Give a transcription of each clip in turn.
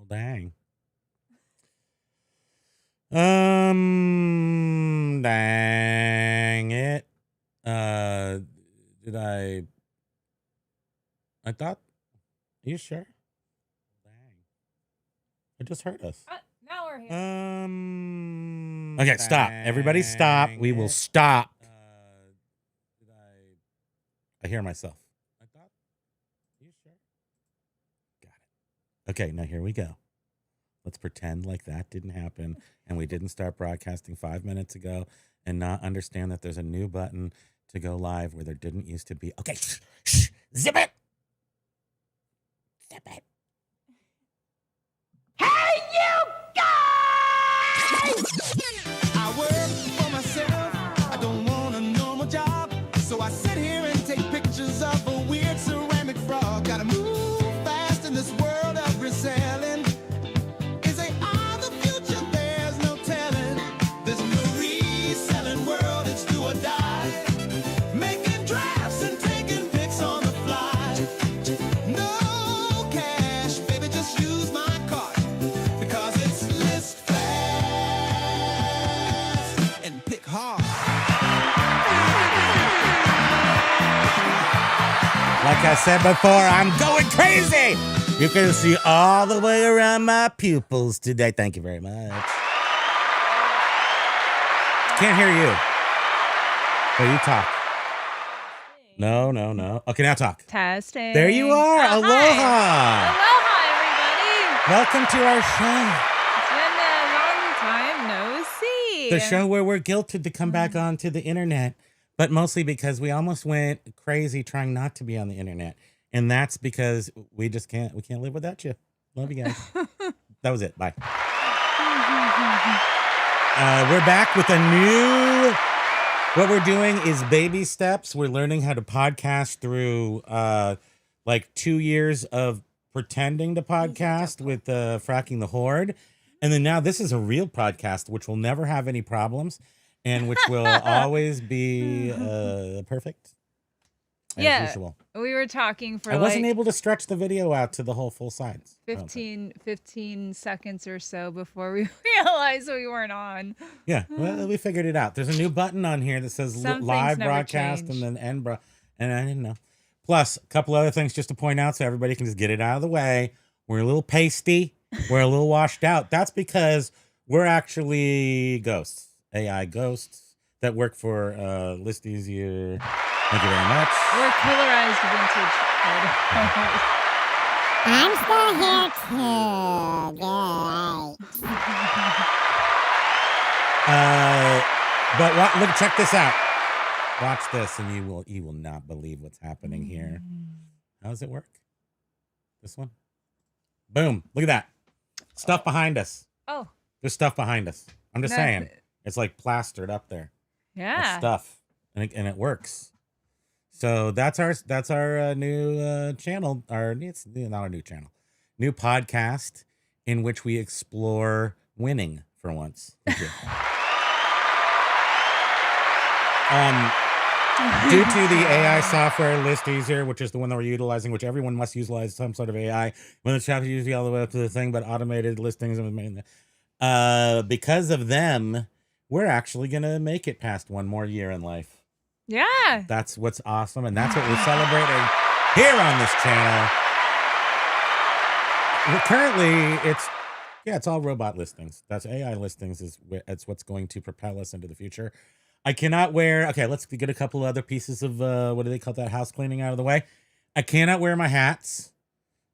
Well, dang. Dang it. Did I thought, are you sure? Dang. It just hurt us. Now we're here. Okay, stop. Everybody stop. We will stop. I hear myself. I thought, are you sure? Got it. Okay, now here we go. Let's pretend like that didn't happen and we didn't start broadcasting 5 minutes ago and not understand that there's a new button to go live where there didn't used to be. Okay, zip it. Zip it. Hey, you guys! I work for myself. I don't want a normal job. So I sit here and take pictures of a weird ceramic frog. Gotta move fast in this world of reselling. Is it all the future? There's no telling. There's no reselling world. It's do or die. Making drafts and taking pics on the fly. No cash, baby, just use my card. Because it's list fast and pick hard. Like I said before, I'm going crazy. You can see all the way around my pupils today. Thank you very much. Can't hear you. So you talk. No. Okay, now talk. Testing. There you are. Oh, Aloha. Hi. Aloha, everybody. Welcome to our show. It's been a long time no see. The show where we're guilted to come back onto the internet, but mostly because we almost went crazy trying not to be on the internet. And that's because we can't live without you. Love you guys. That was it. Bye. We're back with a new, what we're doing is baby steps. We're learning how to podcast through like 2 years of pretending to podcast with Fracking the Horde. And then now this is a real podcast, which will never have any problems and which will always be perfect. As usual. We were talking for I wasn't able to stretch the video out to the whole full size. 15 seconds or so before we realized we weren't on. Yeah, well, we figured it out. There's a new button on here that says live broadcast and then end and I didn't know. Plus, a couple other things just to point out so everybody can just get it out of the way. We're a little pasty. We're a little washed out. That's because we're actually ghosts, AI ghosts that work for List Easier. Thank you very much. We're colorized vintage photos. I'm still here too. Great. But look, check this out. Watch this, and you will not believe what's happening here. How does it work? This one. Boom! Look at that. Stuff behind us. Oh. There's stuff behind us. I'm just saying. It's like plastered up there. Yeah. That's stuff, and it works. So that's our new channel. It's not our new channel, new podcast in which we explore winning for once. Thank you. Due to the AI software List Easier, which is the one that we're utilizing, which everyone must utilize some sort of AI. When the chapter usually all the way up to the thing, but automated listings and because of them, we're actually gonna make it past one more year in life. Yeah. That's what's awesome, and that's what we're celebrating here on this channel. Currently, it's all robot listings. That's AI listings. It's what's going to propel us into the future. I cannot wear. Okay, let's get a couple other pieces of what do they call that, house cleaning out of the way. I cannot wear my hats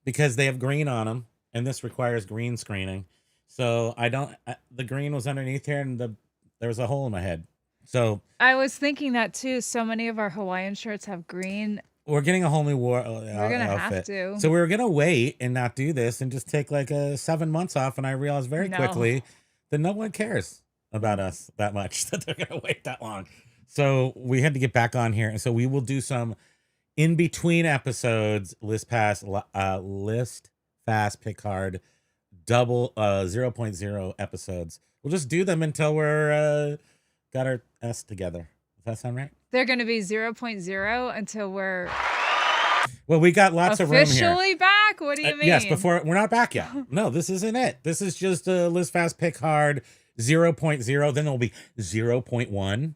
because they have green on them, and this requires green screening. So I don't. The green was underneath here, and there was a hole in my head. So I was thinking that too. So many of our Hawaiian shirts have green. We're getting a whole new we're gonna outfit. have to. So we were gonna wait and not do this and just take like 7 months off. And I realized very quickly that no one cares about us that much that they're gonna wait that long. So we had to get back on here, and so we will do some in between episodes. List fast pick hard double 0.0 episodes. We'll just do them until we're got our S together. Does that sound right? They're going to be 0.0 until we're well, we got lots of room here. Officially back back? What do you mean? Yes, before we're not back yet. No, this isn't it. This is just a Liz Fast Pick Hard 0.0. Then there'll be 0.1.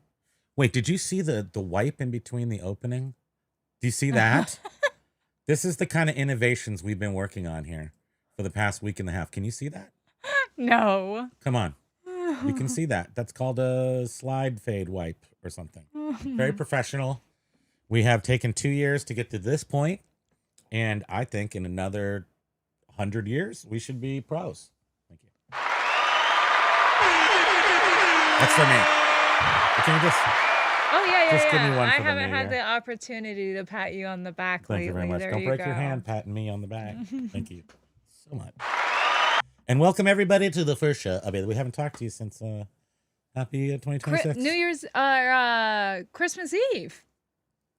Wait, did you see the wipe in between the opening? Do you see that? This is the kind of innovations we've been working on here for the past week and a half. Can you see that? No. Come on. You can see that. That's called a slide fade wipe or something. Very professional. We have taken 2 years to get to this point, and I think in another 100 years, we should be pros. Thank you. That's for me. Can you just... Oh, yeah. Just give me one I for the haven't new had year. the opportunity to pat you on the back Thank you very much. There Don't you break go. your hand patting me on the back. Thank you so much. And welcome everybody to the first show. I mean, we haven't talked to you since happy 2026. New Year's, Christmas Eve.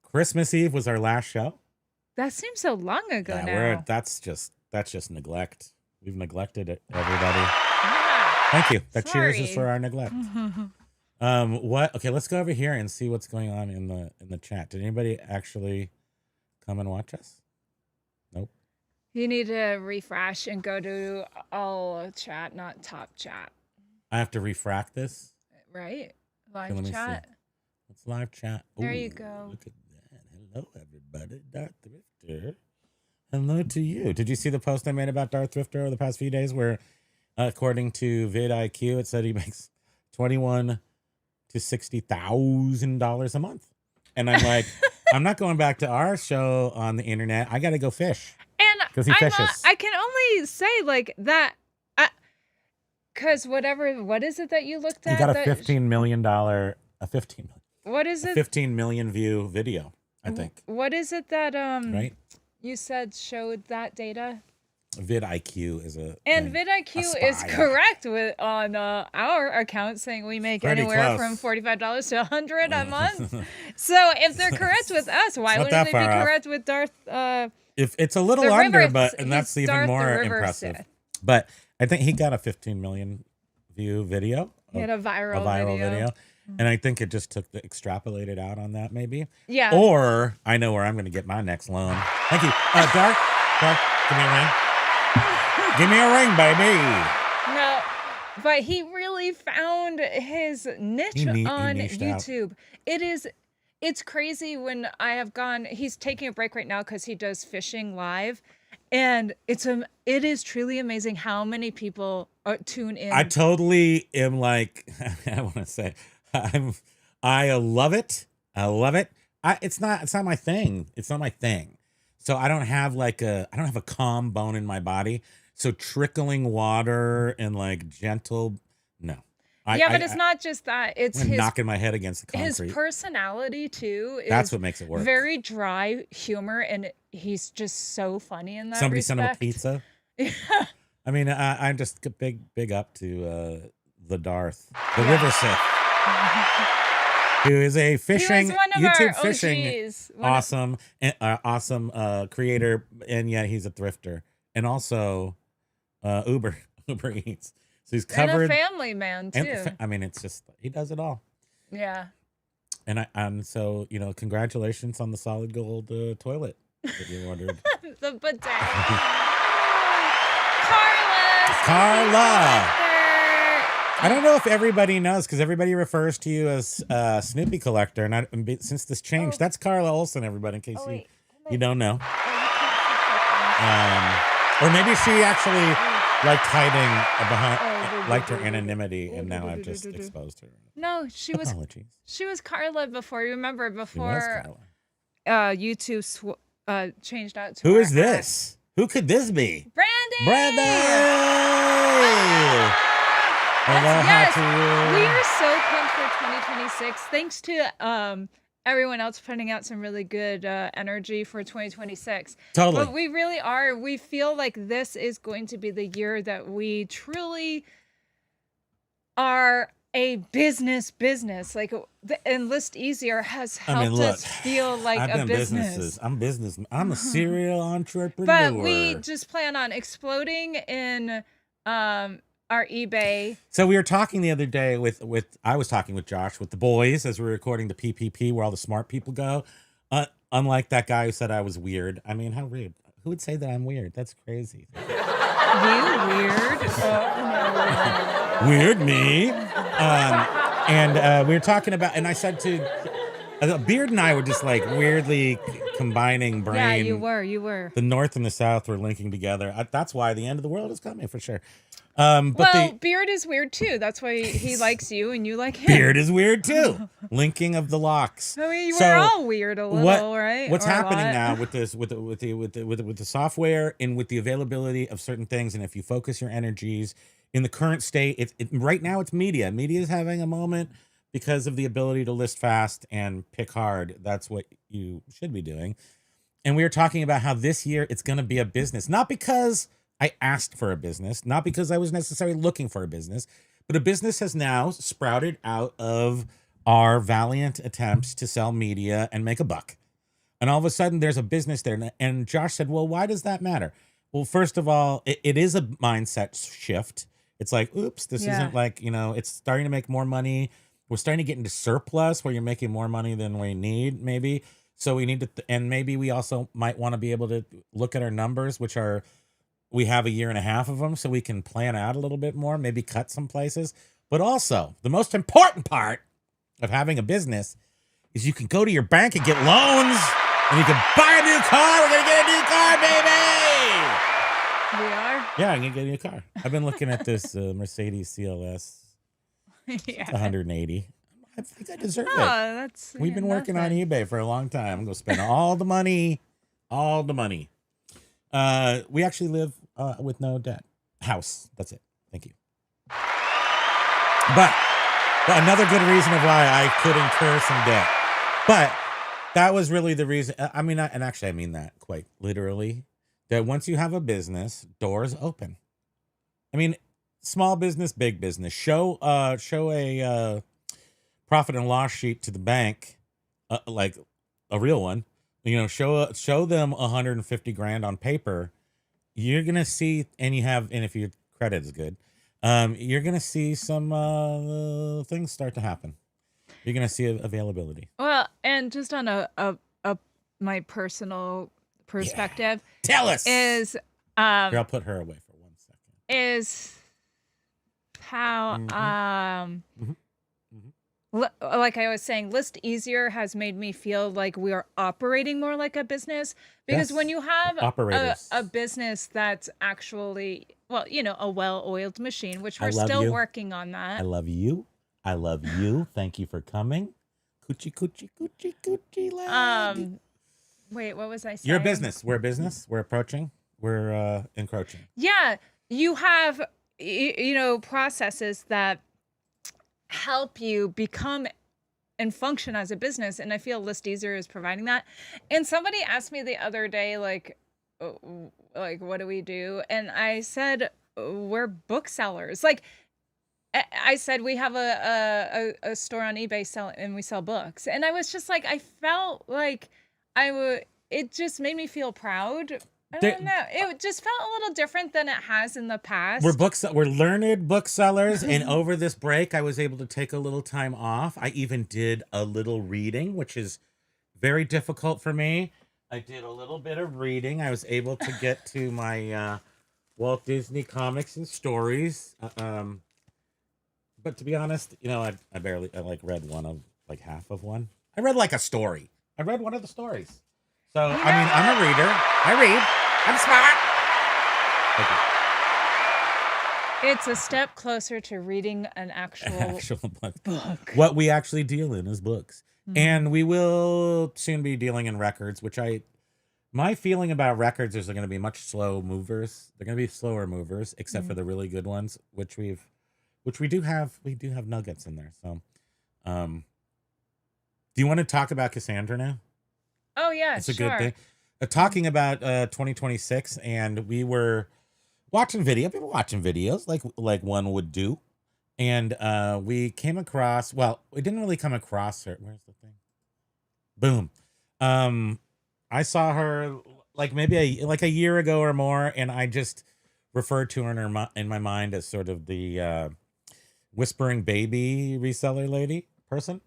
Christmas Eve was our last show. That seems so long ago Yeah, now. that's just neglect. We've neglected it, everybody. Yeah. Thank you. That cheers is Sorry. for our neglect. What? Okay, let's go over here and see what's going on in the chat. Did anybody actually come and watch us? Nope. You need to refresh and go to all chat, not top chat. I have to refract this. Right? Okay, Live let me chat. see. Let's live chat. There you Ooh, go. Look at that. Hello, everybody. Darth Thrifter. Hello to you. Did you see the post I made about Darth Thrifter over the past few days where, according to vidIQ, it said he makes $21,000 to $60,000 a month? And I'm like, I'm not going back to our show on the internet. I got to go fish. And 'Cause he fishes. I can only say like that, because what is it that you looked He at? got a that- $15 million, What is it? 15 million view video, I think. What is it that Right? you said showed that data? vidIQ is a And thing. vidIQ A is spy. correct on our account, saying we make Pretty anywhere close. from $45 to $100 a month. So if they're correct with us, why not wouldn't that they be far off. correct with Darth? If it's a little The under, River- but and that's he's even Darth the more River impressive. Sith. But I think he got a 15 million view video. He had a viral, video. And I think it just extrapolated out on that maybe. Yeah. Or I know where I'm going to get my next loan. Thank you. Dark, give me a ring. Give me a ring, baby. No, but he really found his niche on niched out. YouTube. It's crazy when I have gone. He's taking a break right now because he does fishing live, and it is truly amazing how many people tune in. I totally am like, I want to say, I love it. I love it. It's not my thing. It's not my thing. So I don't have a calm bone in my body. So trickling water and like gentle, no. But it's not just that. It's I'm his knocking my head against the concrete. his personality too. That's Is what makes it work. very dry humor, and he's just so funny in that. Somebody sent him a respect. pizza. I mean, I'm just big up to the Darth, the River Sith, who is a fishing He was one of YouTube our fishing OGs. awesome creator, and yet he's a thrifter, and also Uber Eats. So he's covered. And a family man too. I mean, it's just he does it all. Yeah. And so congratulations on the solid gold toilet that you ordered. The bidet. Carla. I don't know if everybody knows because everybody refers to you as Snoopy Collector, and since this changed, that's Carla Olsen. Everybody, in case you don't know, or maybe she actually liked hiding behind, liked her anonymity, and now I've just exposed her. No, she was Apologies. she was Carla before. You remember She was before Carla. YouTube changed out to Who our is this? Who could this be? Brandy. Brandy! Hello, Yes, how to you? we are so pumped for 2026. Thanks to everyone else putting out some really good energy for 2026. Totally. But we really are. We feel like this is going to be the year that we truly are a business. Like the Enlist Easier has helped us feel like I've a been business. I'm a serial entrepreneur. But we just plan on exploding in our eBay. So we were talking the other day I was talking with Josh with the boys as we were recording the PPP where all the smart people go. Unlike that guy who said I was weird. I mean, how rude. Who would say that I'm weird? That's crazy. You weird. Oh, no. Weird me. And we were talking about, and I said to Beard and I were just like weirdly combining brain. Yeah, you were. The North and the South were linking together. That's why the end of the world is coming for sure. Beard is weird too. That's why he likes you and you like him. Beard is weird too. Linking of the locks. I mean, we're all weird a little, right? What's Or a happening lot. now with this, with the software and with the availability of certain things, and if you focus your energies in the current state, right now it's media. Media is having a moment because of the ability to list fast and pick hard. That's what you should be doing. And we were talking about how this year it's going to be a business, not because I asked for a business, not because I was necessarily looking for a business, but a business has now sprouted out of our valiant attempts to sell media and make a buck. And all of a sudden there's a business there. And Josh said, well, why does that matter? Well, first of all, it is a mindset shift. It's like, oops, this isn't like, it's starting to make more money. We're starting to get into surplus where you're making more money than we need, maybe. So we need to, and maybe we also might want to be able to look at our numbers, which are, we have a year and a half of them, so we can plan out a little bit more, maybe cut some places. But also, the most important part of having a business is you can go to your bank and get loans, and you can buy a new car. We're going to get a new car, baby! We are? Yeah, I'm going to get a new car. I've been looking at this Mercedes CLS. It's 180. I think I deserve it. We've been working on eBay for a long time. I'm going to spend all the money. We actually live with no debt. House. That's it. Thank you. But another good reason of why I could incur some debt. But that was really the reason. I mean, and actually I mean that quite literally, that once you have a business, doors open. I mean, small business, big business. Show a profit and loss sheet to the bank, like a real one. Show them 150 grand on paper. You're gonna see, and if your credit is good, you're gonna see some things start to happen. You're gonna see availability. Well, and just on a my personal perspective, Tell us. is Here, I'll put her away for 1 second. is how Mhm. like I was saying, List Easier has made me feel like we are operating more like a business, because when Yes, you have operators. a business that's actually, well, a well-oiled machine, which I we're love still you. working on I that. love you. I love you. Thank you for coming. Coochie, coochie, coochie, coochie lag. Wait, what was I saying? You're a business. We're a business. We're approaching. We're encroaching. Yeah, you have processes that help you become and function as a business, and I feel List Easier is providing that. And somebody asked me the other day, like what do we do? And I said, we're booksellers. Like I said, we have a store on eBay and we sell books. And I was just like, I felt like it just made me feel proud. I don't know. It just felt a little different than it has in the past. We're learned booksellers, and over this break, I was able to take a little time off. I even did a little reading, which is very difficult for me. I did a little bit of reading. I was able to get to my Walt Disney comics and stories. But to be honest, I read half of one. I read like a story. I read one of the stories. So, I mean, I'm a reader. I read. I'm smart. Thank you. It's a step closer to reading an actual book. What we actually deal in is books. Mm-hmm. And we will soon be dealing in records, which my feeling about records is they're going to be much slow movers. They're going to be slower movers, except for the really good ones, which we do have nuggets in there. So, do you want to talk about Cassandra now? Oh yeah, it's a good thing. Talking about 2026, and we were watching videos like one would do, and we came across. Well, we didn't really come across her. Where's the thing? Boom. I saw her maybe a year ago or more, and I just referred to her in my mind as sort of the whispering baby reseller lady person.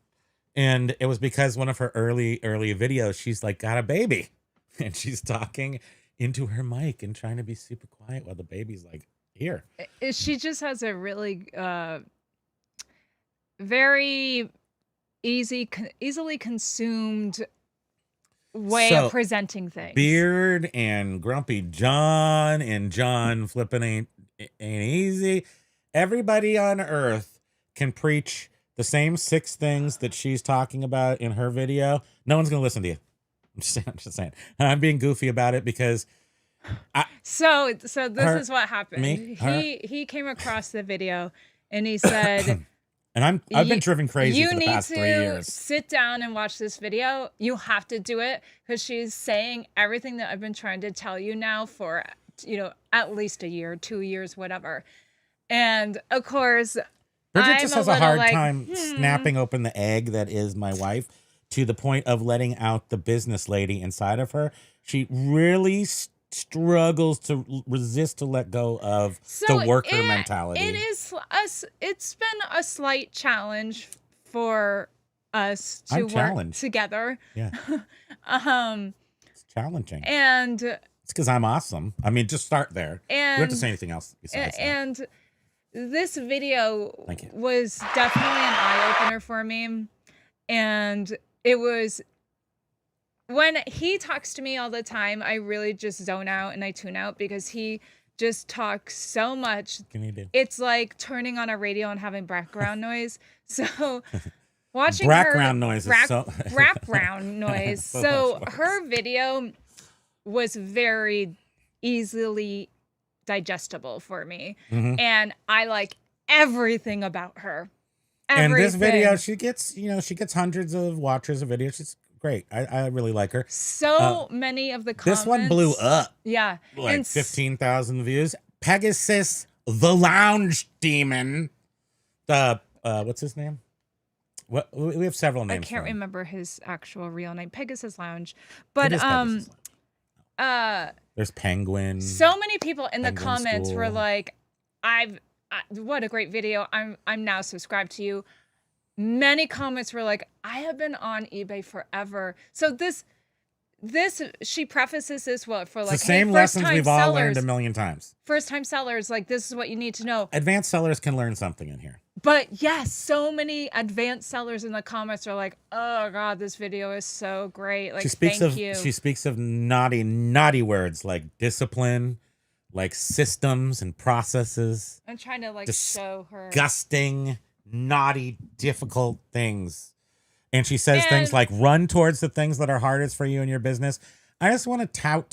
And it was because one of her early videos, she's got a baby, and she's talking, into her mic and trying to be super quiet while the baby's like, here. She just has a really very easily consumed way So, of presenting things. Beard and Grumpy John and John flipping ain't easy. Everybody on earth can preach the same 6 things that she's talking about in her video. No one's gonna listen to you. I'm just saying. I'm being goofy about it because so this is what happened. Her? He came across the video and he said, and I've been driven crazy you for the need past 3 to years. sit down and watch this video. You have to do it because she's saying everything that I've been trying to tell you now for, at least a year, 2 years, whatever. And of course, Bridget just has a hard time snapping open the egg that is my wife to the point of letting out the business lady inside of her. She really struggles to resist to let go of the worker mentality. It's been a slight challenge for us to work together. Yeah. It's challenging. And it's because I'm awesome. I mean, just start there. We don't have to say anything else besides that. And this video was definitely an eye-opener for me. And it was, when he talks to me all the time, I really just zone out and I tune out because he just talks so much. What can you do? It's like turning on a radio and having background noise. So watching background noise. Background noise. So her video was very easily digestible for me. Mm-hmm. And I like everything about her. Everything. And this video, she gets hundreds of watchers of videos. She's great. I really like her. So many of the comments. This one blew up. Yeah. Like 15,000 views. Pegasus, the lounge demon. What's his name? What we have several names. I can't remember his actual real name. Pegasus Lounge. But there's Penguin. So many people in the comments School. were like, what a great video. I'm now subscribed to you. Many comments were like, I have been on eBay forever. So this she prefaces this for like, it's the same lessons we've all learned a million times. First time sellers, like, this is what you need to know. Advanced sellers can learn something in here. But yes, so many advanced sellers in the comments are like, oh God, this video is so great. Like, thank you. She speaks of naughty words like discipline, like systems and processes. I'm trying to show her. Disgusting, naughty, difficult things. And she says things like, run towards the things that are hardest for you in your business. I just want to I'm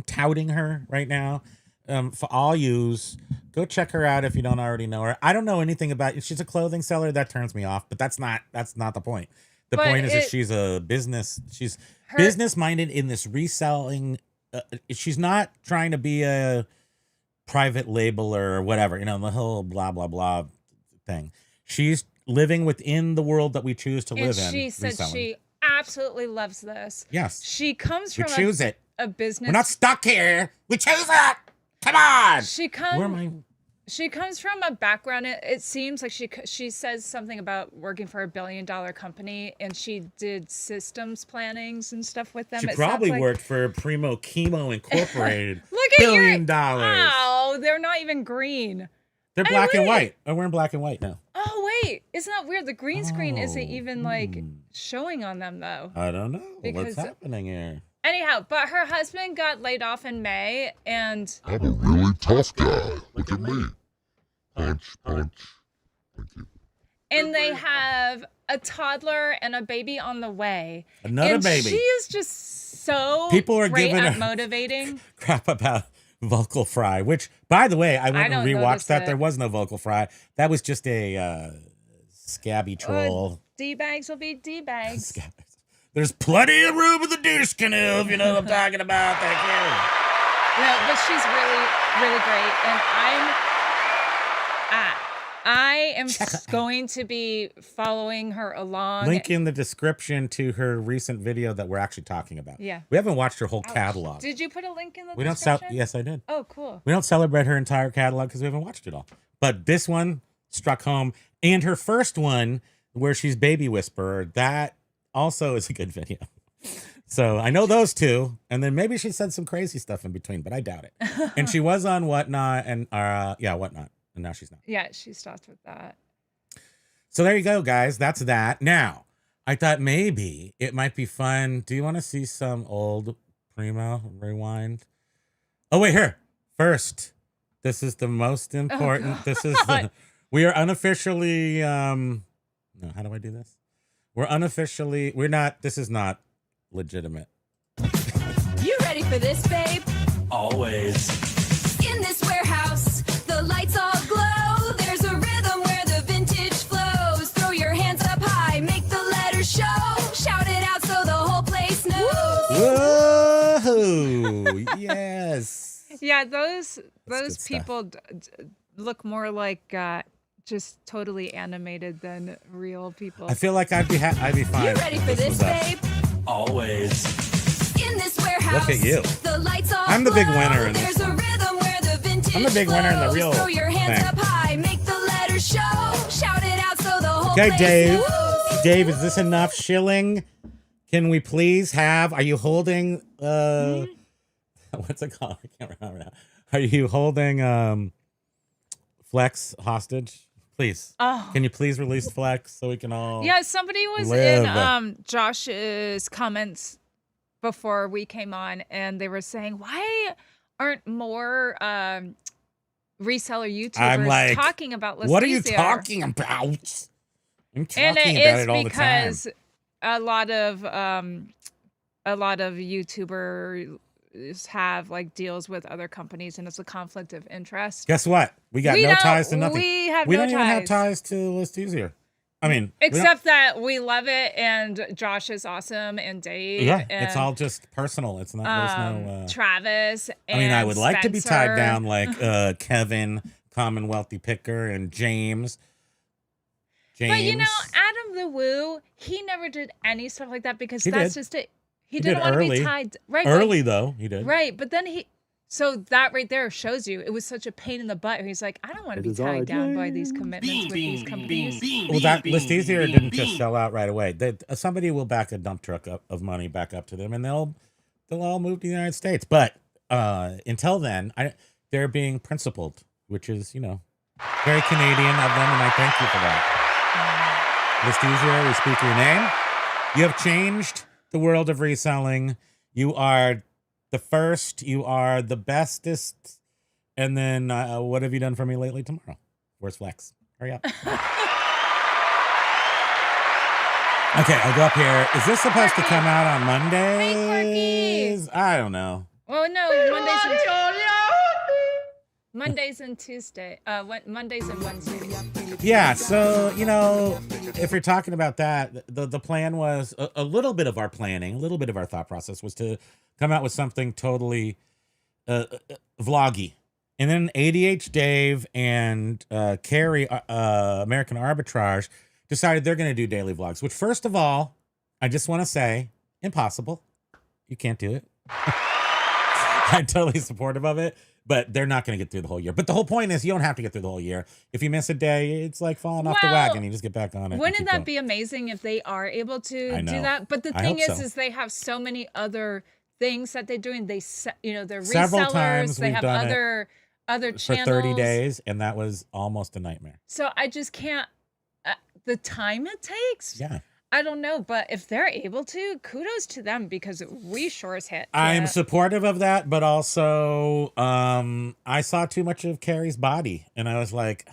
touting her right now. For all yous, go check her out if you don't already know her. I don't know anything about, she's a clothing seller. That turns me off, but that's not the point. The point is that she's a business. She's business minded in this reselling. She's not trying to be a private labeler or whatever, the whole blah, blah, blah thing. She's living within the world that we choose to live in. She said she absolutely loves this. Yes. She comes from a business. We're not stuck here. We choose it. Come on. She comes from a background. It seems like she says something about working for $1 billion company, and she did systems plannings and stuff with them. She probably worked for Primo, Kimo Incorporated. Look at $1 billion. Oh, they're not even green. They're black and white. Oh, we're in black and white now. Oh, wait. Isn't that weird? The green screen isn't even showing on them, though. I don't know. What's happening here? Anyhow, but her husband got laid off in May, and I'm a really tough guy. Look at me. Punch, punch. Thank you. And they have a toddler and a baby on the way. Another baby. She is just so People are great giving at her motivating. Crap about vocal fry, which, by the way, I went and rewatched that. There was no vocal fry. That was just a scabby troll. D-bags will be D-bags. There's plenty of room in the douche canoe, if you know what I'm talking about. Thank you. No, but she's really, really great. And I am going to be following her along. Link in the description to her recent video that we're actually talking about. Yeah. We haven't watched her whole catalog. Did you put a link in the description? description? Yes, I did. Oh, cool. We don't celebrate her entire catalog because we haven't watched it all. But this one struck home. And her first one, where she's Baby Whisperer, that also is a good video. So I know those two, and then maybe she said some crazy stuff in between, but I doubt it. And she was on Whatnot, and Whatnot, and now she's not. Yeah, she stopped with that. So there you go, guys. That's that. Now, I thought maybe it might be fun. Do you want to see some old Primo rewind? Oh, wait, here. First, this is the most important. We are unofficially, no, how do I do this? This is not legitimate. You ready for this, babe? Always. In this warehouse, the lights all glow. There's a rhythm where the vintage flows. Throw your hands up high, make the letters show. Shout it out so the whole place knows. Whoa! Yes. Yeah, those good stuff. people look more like just totally animated than real people. I feel like I'd be fine. You ready for this, babe? Always. In this warehouse, Look at you. the lights all I'm the big glow. winner in this There's a rhythm where the vintage I'm the big winner in the flows. real Throw your hands thing. up high, make the letters show. Shout it out so the whole Okay, place Dave. knows. Dave, is this enough shilling? Can we please have? Are you holding? What's it called? I can't remember now. Are you holding Flex hostage? Please. Oh. Can you please release Flex so we can all? Yeah, somebody was live. in Josh's comments before we came on, and they were saying, why aren't more reseller YouTubers I'm like, talking about List what are you Easier? talking about? I'm talking And it about is it all the time. because a lot of YouTubers have like deals with other companies, and it's a conflict of interest. Guess what? We got no ties to nothing. We have We no don't even have ties. ties to List Easier. I mean, we don't- Except that we love it, and Josh is awesome, and Dave. yeah, and, it's all just personal. It's not. There's no. Travis. I mean, I and would like to be tied Spencer. down like Kevin, Commonwealthy Picker, and James. But you know, Adam the Woo, he never did any stuff like that because He that's did. just it. He did didn't want to early. be tied. Right. Early though, he did. Right. But then so that right there shows you it was such a pain in the butt. He's like, I don't want to be tied down by these commitments with these companies. Well, that List Easier didn't just sell out right away. Somebody will back a dump truck of money back up to them, and they'll all move to the United States. But until then, they're being principled, which is very Canadian of them, and I thank you for that. List Easier, we speak your name. You have changed the world of reselling. You are the first. You are the bestest. And then, what have you done for me lately? Tomorrow. Where's Flex? Hurry up. Okay, I'll go up here. Is this supposed to come out on Mondays? I don't know. Oh no, Mondays and Tuesday. Mondays and Wednesdays. Yeah, so, if you're talking about that, the plan was a little bit of our planning, a little bit of our thought process was to come out with something totally vloggy. And then ADH Dave and Carrie, American Arbitrage, decided they're going to do daily vlogs, which, first of all, I just want to say, impossible. You can't do it. I'm totally supportive of it, but they're not going to get through the whole year. But the whole point is you don't have to get through the whole year. If you miss a day, it's like falling off the wagon. You just get back on it. Wouldn't that be amazing if they are able to do that? But the thing is they have so many other things that they're doing. They're Several resellers. times They we've have done other for channels 30 days, and that was almost a nightmare. So I just can't. The time it takes. Yeah. I don't know, but if they're able to, kudos to them because we sure as hit. I'm supportive of that, but also I saw too much of Carrie's body, and I was like,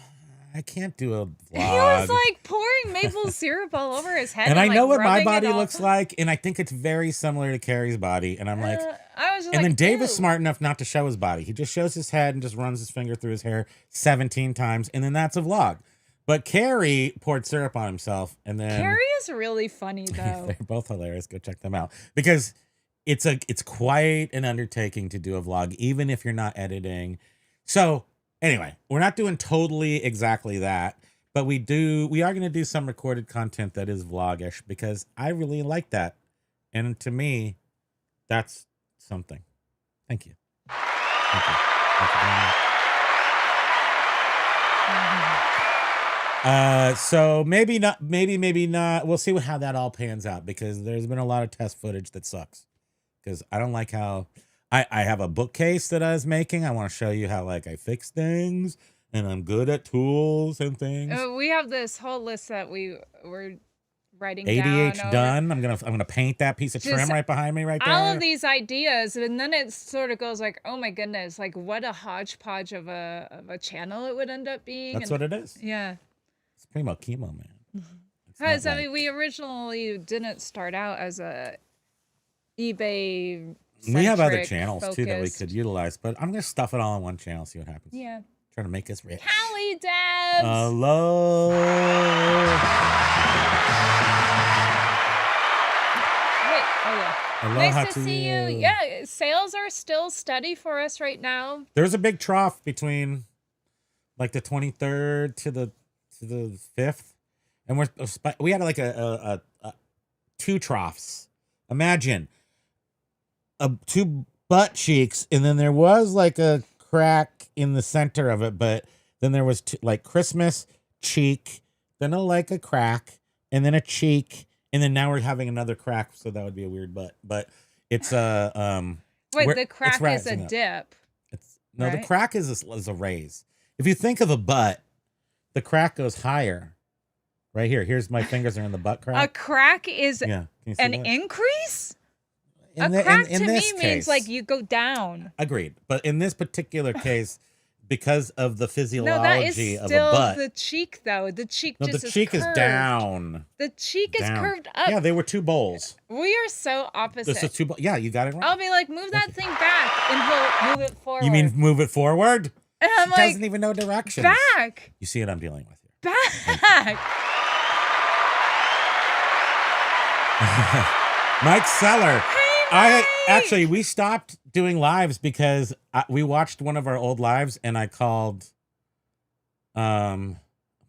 I can't do a vlog. He was like pouring maple syrup all over his head. And I know what my rubbing it body all- looks like, and I think it's very similar to Carrie's body. And I'm like, I was just and like, then Dave is ew. smart enough not to show his body. He just shows his head and just runs his finger through his hair 17 times, and then that's a vlog. But Carrie poured syrup on himself, and then Carrie is really funny though. they're both hilarious. Go check them out because it's quite an undertaking to do a vlog, even if you're not editing. So anyway, we're not doing totally exactly that, but we are going to do some recorded content that is vlogish because I really like that, and to me, that's something. Thank you. Thank you. Thank you very much. So maybe not. We'll see how that all pans out because there's been a lot of test footage that sucks. because I don't like how I have a bookcase that I was making. I want to show you how like I fix things and I'm good at tools and things. We have this whole list that we were writing ADH down. done. I'm gonna paint that piece of trim Just right behind me right there. all of these ideas, and then it sort of goes like, oh my goodness, like what a hodgepodge of a channel it would end up being. That's and, what it is. Yeah. It's Primo Kimo, man. It's not Because I like- mean, we originally didn't start out as a eBay. we have other centric channels too that we focused- could utilize, but I'm gonna stuff it all in one channel, see what happens. Yeah. Trying to make us rich. Callie Debs. Hello. Wait, oh yeah. Aloha Nice to see you. Yeah, sales are still steady for us right now. There's a big trough between like the 23rd to the 5th, and we had like a two troughs. Imagine two butt cheeks, and then there was like a crack in the center of it, but then there was like Christmas cheek, then a crack, and then a cheek, and then now we're having another crack, so that would be a weird butt. But it's Wait, the it's crack is a rising up. dip. No, the right? crack is a raise. If you think of a butt, the crack goes higher. Right here. Here's my fingers are in the butt A crack. crack is Yeah. Can you see an that? increase? In A the- crack in to me this means case- like you go down. Agreed. But in this particular case, because of the No, that is physiology of a still butt. the cheek, though. The cheek No, just the cheek is curved. down. The cheek is Down. curved up. Yeah, they were two bowls. We are so opposite. This is two bowls. Yeah, you got it right. I'll be like, move that thing back, and he'll move it forward. You mean move it forward? And I'm She like, doesn't even know directions. back, You see what I'm dealing with here. back. Mike Seller. Mike! We stopped doing lives because we watched one of our old lives and I called, what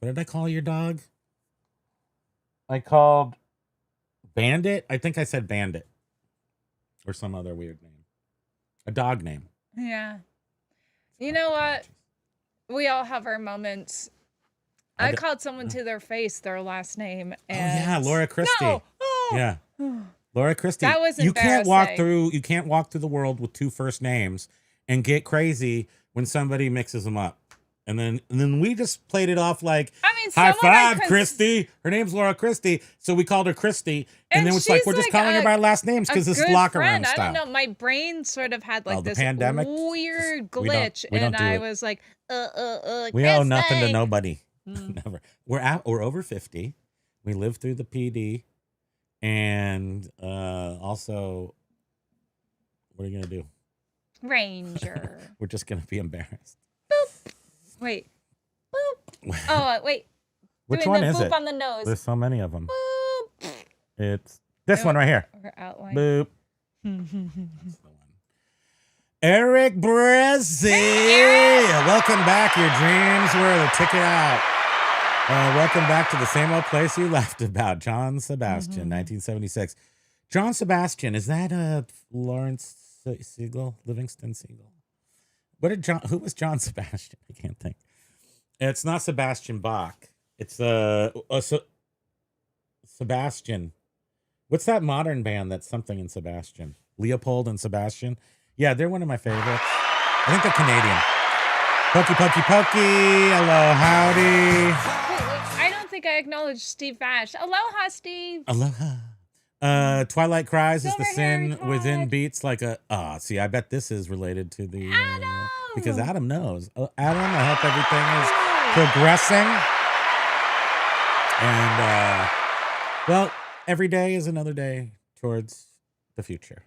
did I call your dog? I called Bandit. I think I said Bandit or some other weird name, a dog name. Yeah. You know what? We all have our moments. I called someone to their face their last name. And Oh yeah, Laura Christie. No! Oh! Yeah. Laura Christie. That was you can't walk embarrassing. through the world with two first names and get crazy when somebody mixes them up. And then we just played it off like, I mean, high someone I five, cons- Christy. Her name's Laura Christie, so we called her Christy. And And then it's like she's we're just like calling her by last names a because it's good locker friend. room I style. don't know. My brain sort of had like Oh, the this pandemic? weird We don't- glitch, we don't and do I it. was like, We owe nothing to Christy. nobody. Mm. Never. We're over 50. We live through the PD, and also, what are you gonna do? Ranger. We're just gonna be embarrassed. Wait. Boop. Oh, wait. Which Doing one the is boop it? on the nose. There's so many of them. Boop. It's this Oh. one right here. Or outline. Boop. That's the one. Eric Brazzi. Welcome back. Your dreams were the ticket out. Welcome back to the same old place you left about. John Sebastian, 1976. John Sebastian, is that Lawrence Siegel? Livingston Siegel? Who was John Sebastian? I can't think. It's not Sebastian Bach. It's Sebastian. What's that modern band that's something in Sebastian? Leopold and Sebastian? Yeah, they're one of my favorites. I think they're Canadian. Pokey, pokey, pokey. Hello, howdy. I don't think I acknowledged Steve Vash. Aloha, Steve. Aloha. Twilight Cries is the Silver sin hair within cat. beats like a... see, I bet this is related to the... Adam! because Adam knows. Adam, I hope everything is progressing. And, well, every day is another day towards the future.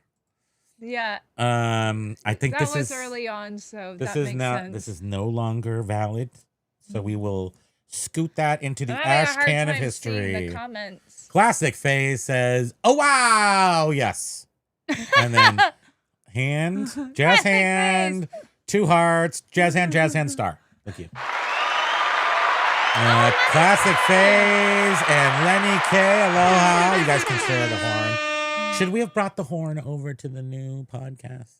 Yeah, I think that this was is early on, so this that is makes now sense. this is no longer valid. So we will scoot that into the I'm having a ash hard can of time seeing history. The comments. Classic Phase says, "Oh wow, yes," and then hand, jazz Classic hand, 2 hearts, jazz hand, star. Thank you. Classic Phase and Lenny K. Aloha. You guys can share the horn. Should we have brought the horn over to the new podcast?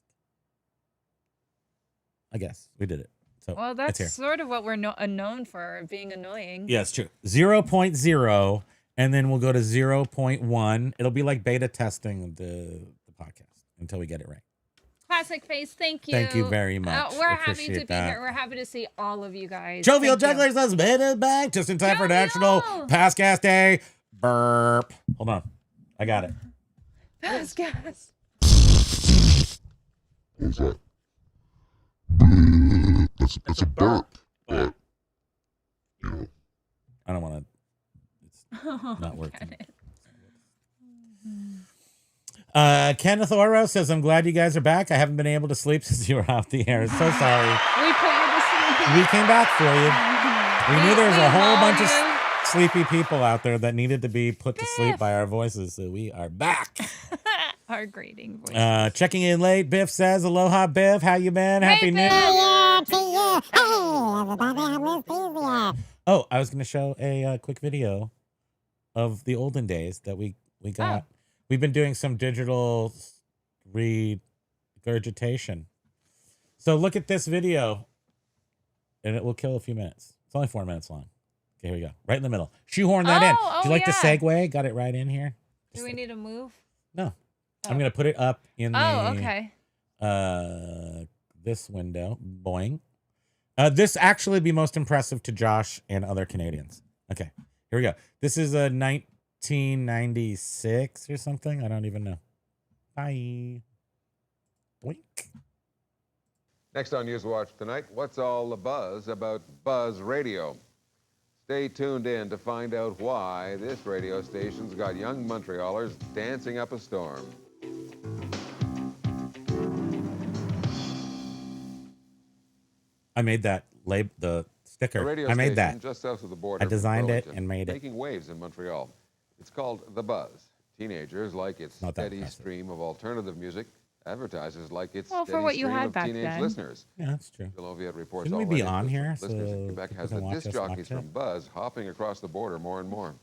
I guess we did it. So Well, it's that's here. sort of what we're known for, being annoying. Yeah, it's true. 0.0, and then we'll go to 0.1. It'll be like beta testing of the podcast. until we get it right. Classic Face, thank you. Thank you very much. We're I happy to appreciate be that. here. We're happy to see all of you guys. Jovial Thank you. Jugglers has made it back just in time for National Jovial! Passcast Day. Burp. Hold on. I got it. Pass gas. What was that? That's a burp. But, you know, I don't want to. It's not working. Kenneth Oro says, I'm glad you guys are back. I haven't been able to sleep since you were off the air. So sorry. We put you to sleep. We came back for you. We knew there was a whole bunch of you. sleepy people out there that needed to be put to sleep by our voices. So we are back. Our grading voice. Checking in late, Biff says, aloha, Biff. How you been? Happy New Year. Yeah, to you. Hey, everybody, I'm Miss Easier. Oh, I was going to show a quick video of the olden days that we got. Oh. We've been doing some digital regurgitation. So look at this video, and it will kill a few minutes. It's only 4 minutes long. Okay, here we go. Right in the middle. Shoehorn that in. Oh, Do you like the yeah. segue? Got it right in here? Do we need to move? No. Oh. I'm going to put it up in Oh, the okay. this window. Boing. This actually be most impressive to Josh and other Canadians. Okay, here we go. This is a 1996 or something. I don't even know. Bye. Boink. Next on News Watch tonight, what's all the buzz about Buzz Radio? Stay tuned in to find out why this radio station's got young Montrealers dancing up a storm. I made that the sticker. A radio I made station that. just south of the border. I designed from it Burlington, and made it. making waves in Montreal. It's called The Buzz. Teenagers like its Not that steady impressive. stream of alternative music. Advertisers like its Well, for steady what you stream had of back teenage then. listeners. Yeah, that's true. Joliet reports Shouldn't we be already on here listeners so in Quebec people has can the watch disc us jockeys watch from it? Buzz hopping across the border more and more.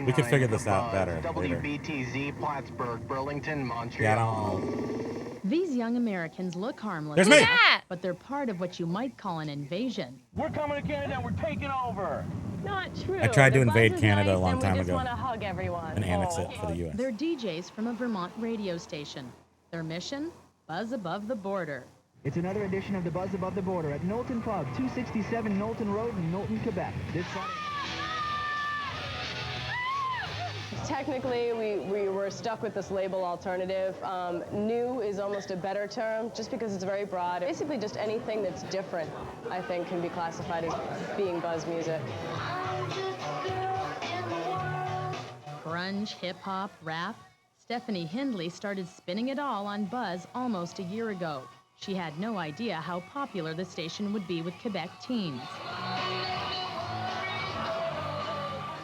We could figure this out better later. WBTZ, Plattsburgh, Burlington, Yeah, I Montreal. don't know. These young Americans look harmless, There's me. Yeah. but they're part of what you might call an invasion. We're coming to Canada and we're taking over. Not true. I tried to The invade buzz is Canada a nice long and time we just ago. want to hug everyone. And annex it for the U.S. They're DJs from a Vermont radio station. Their mission? Buzz above the border. It's another edition of the Buzz Above the Border at Knowlton Pub, 267 Knowlton Road in Knowlton, Quebec. This Friday. Technically, we were stuck with this label alternative. New is almost a better term, just because it's very broad. Basically, just anything that's different, I think, can be classified as being buzz music. Grunge, hip-hop, rap. Stephanie Hindley started spinning it all on Buzz almost a year ago. She had no idea how popular the station would be with Quebec teens.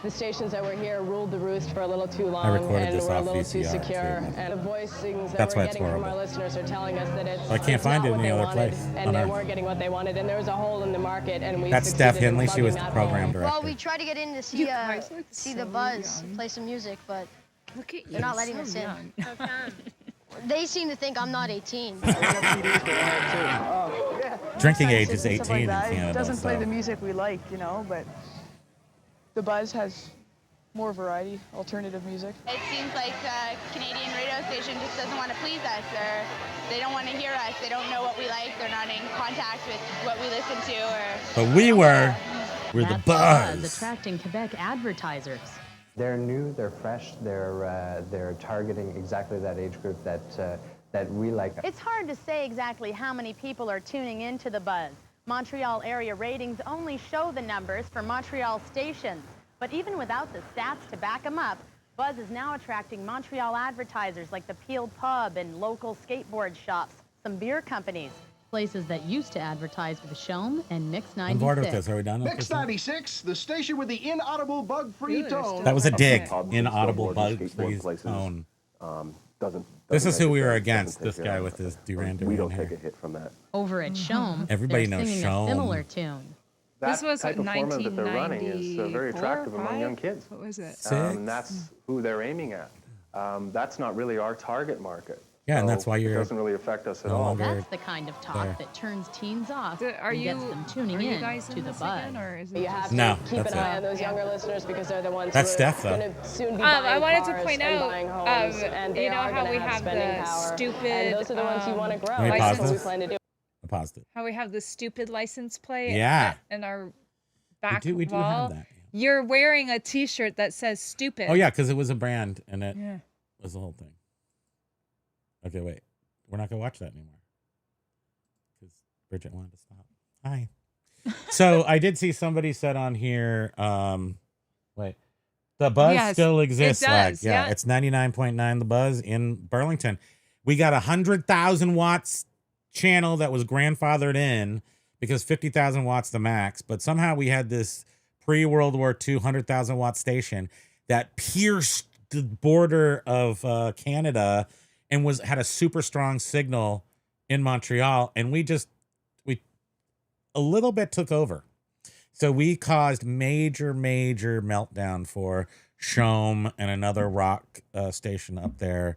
The stations that were here ruled the roost for a little too long, recorded and this we're a off little too VCR, secure. too. And the voicings that That's we're why it's getting from our horrible. listeners are telling us that it's, I can't it's find not it what any they other wanted, place on and they Earth. weren't getting what they wanted, and there was a hole in the market, and we That's Steph succeeded in Hindley. She was the plugging that program hole. director. Well, we tried to get in to see You guys look see so the Buzz young. play some music, but Look at you. they're not letting so us young. in. They seem to think I'm not 18. Drinking age is 18 in Canada. It doesn't play so- the music we like, you know, but the Buzz has more variety, alternative music. It seems like the Canadian radio station just doesn't want to please us, or they don't want to hear us. They don't know what we like. They're not in contact with what we listen to, or. But we're the That's Buzz. attracting Quebec advertisers. They're new, they're fresh, they're targeting exactly that age group that we like. It's hard to say exactly how many people are tuning into the Buzz. Montreal area ratings only show the numbers for Montreal stations. But even without the stats to back them up, Buzz is now attracting Montreal advertisers like the Peel Pub and local skateboard shops, some beer companies. Places that used to advertise with Shome and Mix I'm bored with 96. this. Are we done with Mix this? 96, the station with the inaudible bug-free tone. That was a dig. Okay. Inaudible Skateboard bug and free skateboard places, tone. This is who we were against. This guy with his Duran We Duran don't hair. take a hit from that. Over at Shome, Everybody they're knows singing Shome. a similar tune. This was type what, of format that they're running is very 1994, attractive among 5? young kids. What was it? Six? That's who they're aiming at. That's not really our target market. Yeah, and that's So why it you're doesn't really affect us at no all. longer That's the kind of talk there. that turns teens off Are and you gets them tuning are you in guys to in the this buzz. again, or is it You have just to No, keep that's an eye it. on those younger listeners because they're the ones That's who Steph, are though. going to soon be I buying wanted to cars point and out, buying homes, and they you know are how going we to have have spending the power. stupid, And those are the ones you want to grow. Let me That's pause what we this. plan to do. I paused it. how we have the stupid license plate Yeah. in our back We do wall. have that. You're wearing a T-shirt that says "stupid." Oh yeah, because it was a brand and it Yeah. was the whole thing. Okay, wait. We're not gonna watch that anymore because Bridget wanted to stop. Hi. So I did see somebody said on here. Wait, the Buzz Yes, still it exists. does, Yeah, yeah. it's 99.9 the Buzz in Burlington. We got 100,000 watts channel that was grandfathered in because 50,000 watts the max. But somehow we had this pre-World War II 100,000 watt station that pierced the border of Canada and had a super strong signal in Montreal, and we a little bit took over. So we caused major meltdown for Shome and another rock station up there.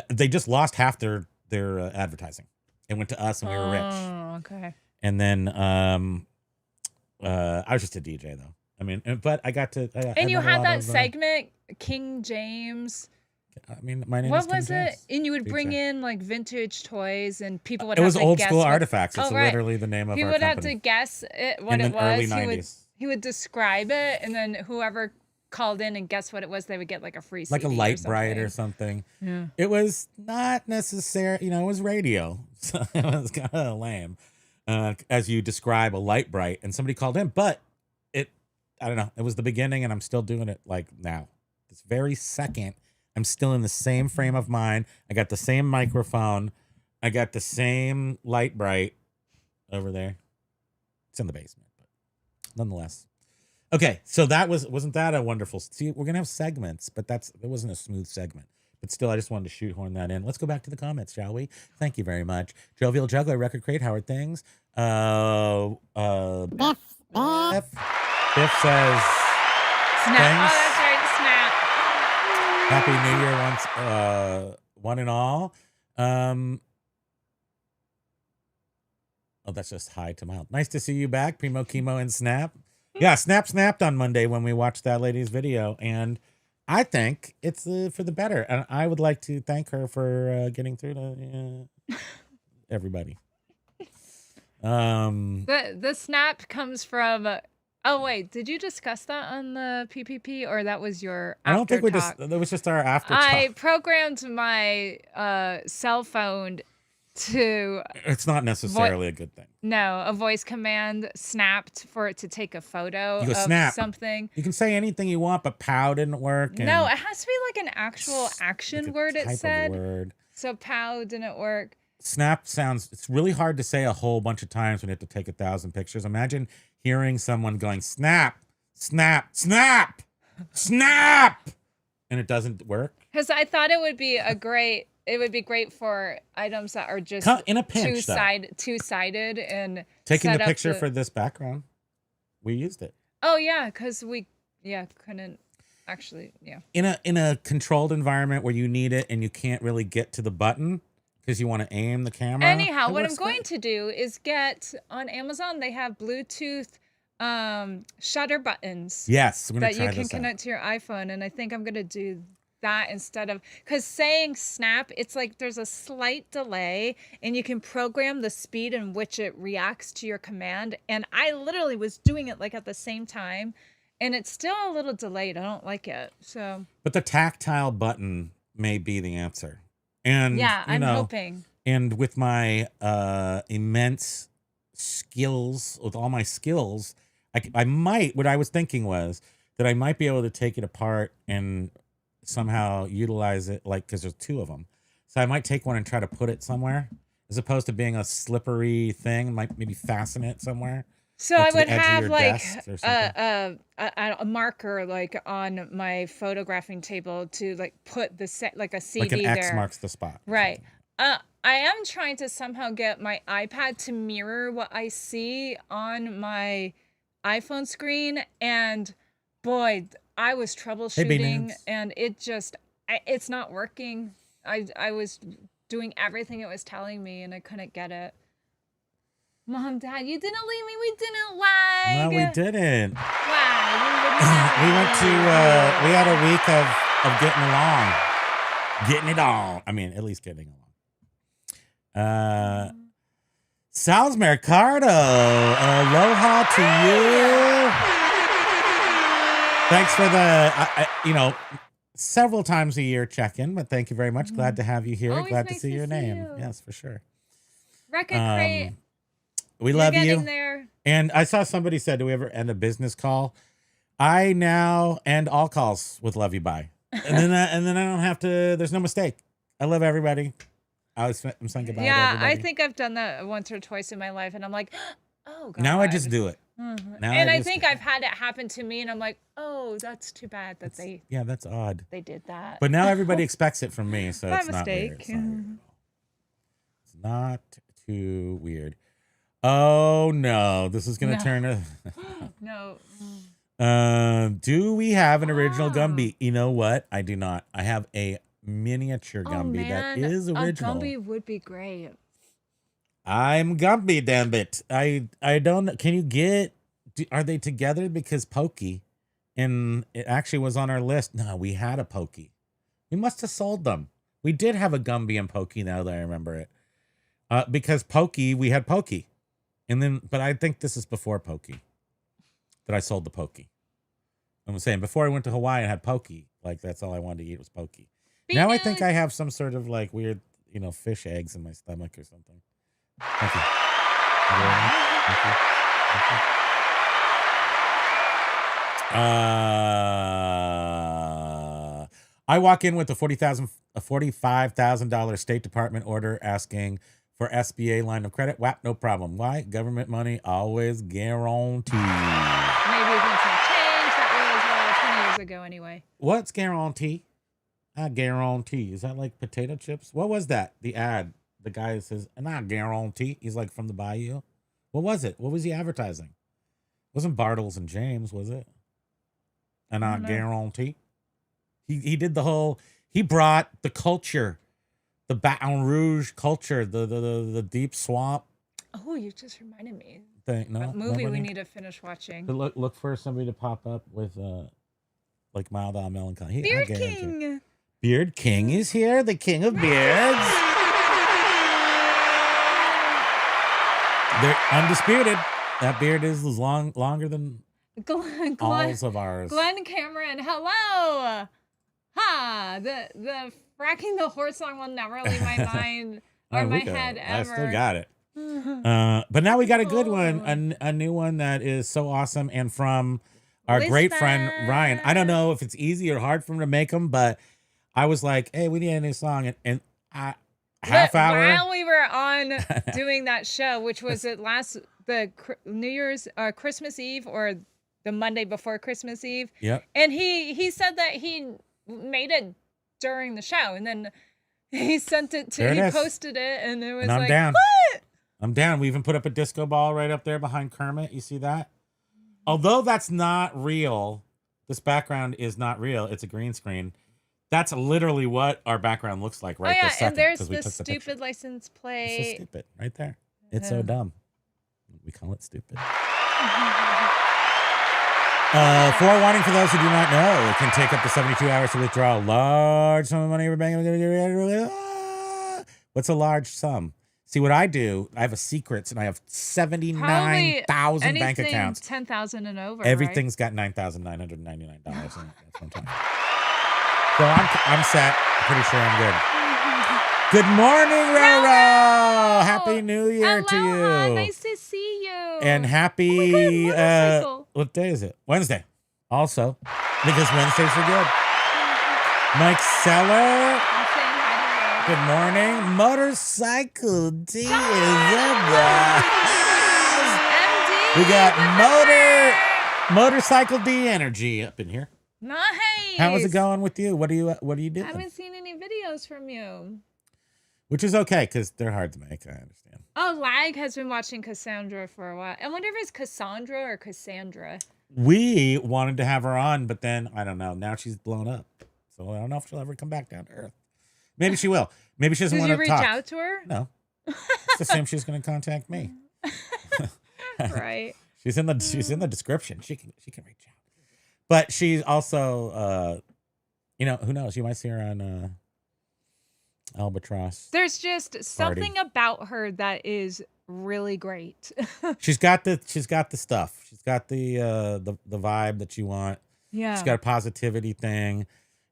They just lost half their advertising. It went to us, and we were rich. Oh, okay. And then I was just a DJ though. I mean, but I got to. And you had that segment, King James. I mean, my name What is King was James. it? And you would bring DJ. in like vintage toys, and people would It have was to old guess school what- artifacts. It's Oh, right. literally the name of He our would have company. to guess what In it the early was. 90s. He would describe it, and then whoever called in and guessed what it was, they would get like a free Like a CD light or bright or something. something. Yeah. It was not necessary, it was radio. So it was kind of lame. As you describe a light bright, and somebody called in, but I don't know, it was the beginning, and I'm still doing it like now. This very second, I'm still in the same frame of mind. I got the same microphone. I got the same light bright over there. It's in the basement, but nonetheless. Okay, so wasn't that a wonderful? See, we're gonna have segments, but it wasn't a smooth segment. But still, I just wanted to shoehorn that in. Let's go back to the comments, shall we? Thank you very much, Jovial Juggler, Record Crate, Howard Things. Biff says, Snap. Thanks. Oh, that's right. Snap. Happy New Year one and all. Oh, that's just high to mild. Nice to see you back, Primo, Kimo, and Snap. Yeah, Snap snapped on Monday when we watched that lady's video, and I think it's for the better. And I would like to thank her for getting through to everybody. The snap comes from. Oh wait, did you discuss that on the PPP, or that was your? I don't think talk? that was just our after I talk. programmed my cell phone to. It's not necessarily a good thing. No, a voice command snapped for it to take a photo You go, of snap. something. You can say anything you want, but pow didn't work. No, it has to be like an actual action word. type It of said. word. So pow didn't work. Snap it's really hard to say a whole bunch of times when you have to take 1,000 pictures. Imagine hearing someone going snap, snap, snap, snap, and it doesn't work. Because I thought it would be great for items that are just In a pinch, two-sided and Taking set the up picture for this background, we used it. Oh yeah, because we couldn't actually In a controlled environment where you need it and you can't really get to the button because you want to aim the camera. Anyhow, it what I'm works going great. to do is get on Amazon. They have Bluetooth shutter buttons. Yes, I'm gonna that try you can this out. connect to your iPhone, and I think I'm gonna do that instead of because saying snap, it's like there's a slight delay, and you can program the speed in which it reacts to your command. And I literally was doing it like at the same time, and it's still a little delayed. I don't like it. So But the tactile button may be the answer. And yeah, you I'm know, hoping. And with my immense skills, with all my skills, I might, what I was thinking was that I might be able to take it apart and somehow utilize it, like, because there's two of them. So I might take one and try to put it somewhere, as opposed to being a slippery thing, might maybe fasten it somewhere. So like I to the would edge of have your like desk or something. a marker like on my photographing table to like put the set like a CD Like an there. X marks the spot. Right. I am trying to somehow get my iPad to mirror what I see on my iPhone screen, and boy, I was troubleshooting, Nance. and it's not working. I was doing everything it was telling me, and I couldn't get it. Mom, Dad, you didn't leave me. We didn't lag. No, we didn't. Lag. We went to, we had a week of getting along. Getting it on. I mean, at least getting along. Sal's Mercado. Aloha to you. Thanks for the, several times a year check-in, but thank you very much. Glad to have you here. Always Glad to nice see to your see name. you. Yes, for sure. Record crate. We You're love you. getting there. And I saw somebody said, do we ever end a business call? I now end all calls with love you, bye. And then I don't have to, there's no mistake. I love everybody. I'm saying goodbye to Yeah, everybody. I think I've done that once or twice in my life, and I'm like, oh, God. Now I just do it. Mhm. Now And I just- think I've had it happen to me, and I'm like, oh, that's too bad that Yeah, that's odd. they did that. But now everybody expects it from me, so My it's not weird. mistake. It's not weird. It's not too weird. Oh no, this is gonna No. turn a No. do we have an original Gumby? You know what? I do not. I have a miniature Gumby that is original. A Gumby would be great. I'm Gumby, damn it. I don't know. Can you get, are they together? Because Pokey, and it actually was on our list. No, we had a Pokey. We must have sold them. We did have a Gumby and Pokey now that I remember it. Because Pokey, we had Pokey. And then, but I think this is before Pokey that I sold the Pokey. I'm saying before I went to Hawaii and had Pokey, like that's all I wanted to eat was Pokey. Now I think I have some sort of like weird, fish eggs in my stomach or something. Thank you. Thank you. I walk in with a $45,000 State Department order asking for SBA line of credit. WAP, no problem. Why? Government money always guaranteed. Maybe things have changed. That was 20 years ago anyway. What's guarantee? I guarantee. Is that like potato chips? What was that? The ad. The guy says, and I guarantee. He's like from the Bayou. What was it? What was he advertising? It wasn't Bartles and James, was it? And I guarantee. He did the whole, he brought the culture, the Baton Rouge culture, the deep swamp Oh, you just reminded me. thing. No, That movie we nobody? need to finish watching. But look for somebody to pop up with like mild melancholy. I Beard guarantee. King. Beard King is here, the king of beards. They're undisputed. That beard is longer than Glenn, all of ours. Glenn Cameron, hello. Ha! The fracking the horse song will never leave my mind or my head ever. I still got it. But now we got a good one, a new one that is so awesome, and from our great friend Ryan. I don't know if it's easy or hard for him to make them, but I was like, hey, we need a new song, and half hour. While we were on doing that show, which was the New Year's Christmas Eve or the Monday before Christmas Eve. Yep. And he said that he made it during the show, and then he sent it to, he posted it, and it was And I'm like, down. what? I'm down. We even put up a disco ball right up there behind Kermit. You see that? Although that's not real, this background is not real. It's a green screen. That's literally what our background looks like right this second. And there's 'cause we the took the picture. stupid license It's so plate. stupid right there. It's so dumb. We call it stupid. Forewarning for those who do not know, it can take up to 72 hours to withdraw a large sum of money. What's a large sum? See what I do? I have a secrets, and I have 79,000 bank anything accounts. 10,000 and over. Everything's got $9,999 in it. That's what I'm talking. So I'm set. Pretty sure I'm good. Good morning, Roro. Happy New Year to you. Nice to see you. And happy, motorcycle. what day is it? Wednesday. Also, because Wednesdays are good. Mike Seller. Good morning. Motorcycle D is in the house. We got Motorcycle D energy up in here. Nice. How is it going with you? What are you doing? I haven't seen any videos from you. Which is okay, because they're hard to make. I understand. Oh, Lag has been watching Cassandra for a while. I wonder if it's Cassandra or Cassandra. We wanted to have her on, but then, I don't know. Now she's blown up. So I don't know if she'll ever come back down to earth. Maybe she will. Maybe she doesn't Did want you to reach talk. out to her? No. It's the same. She's going to contact me. Right. She's in the description. She can reach out. But she's also who knows? You might see her on Albatross. There's just something about her that is really great. She's got the stuff. She's got the vibe that you want. Yeah. She's got a positivity thing.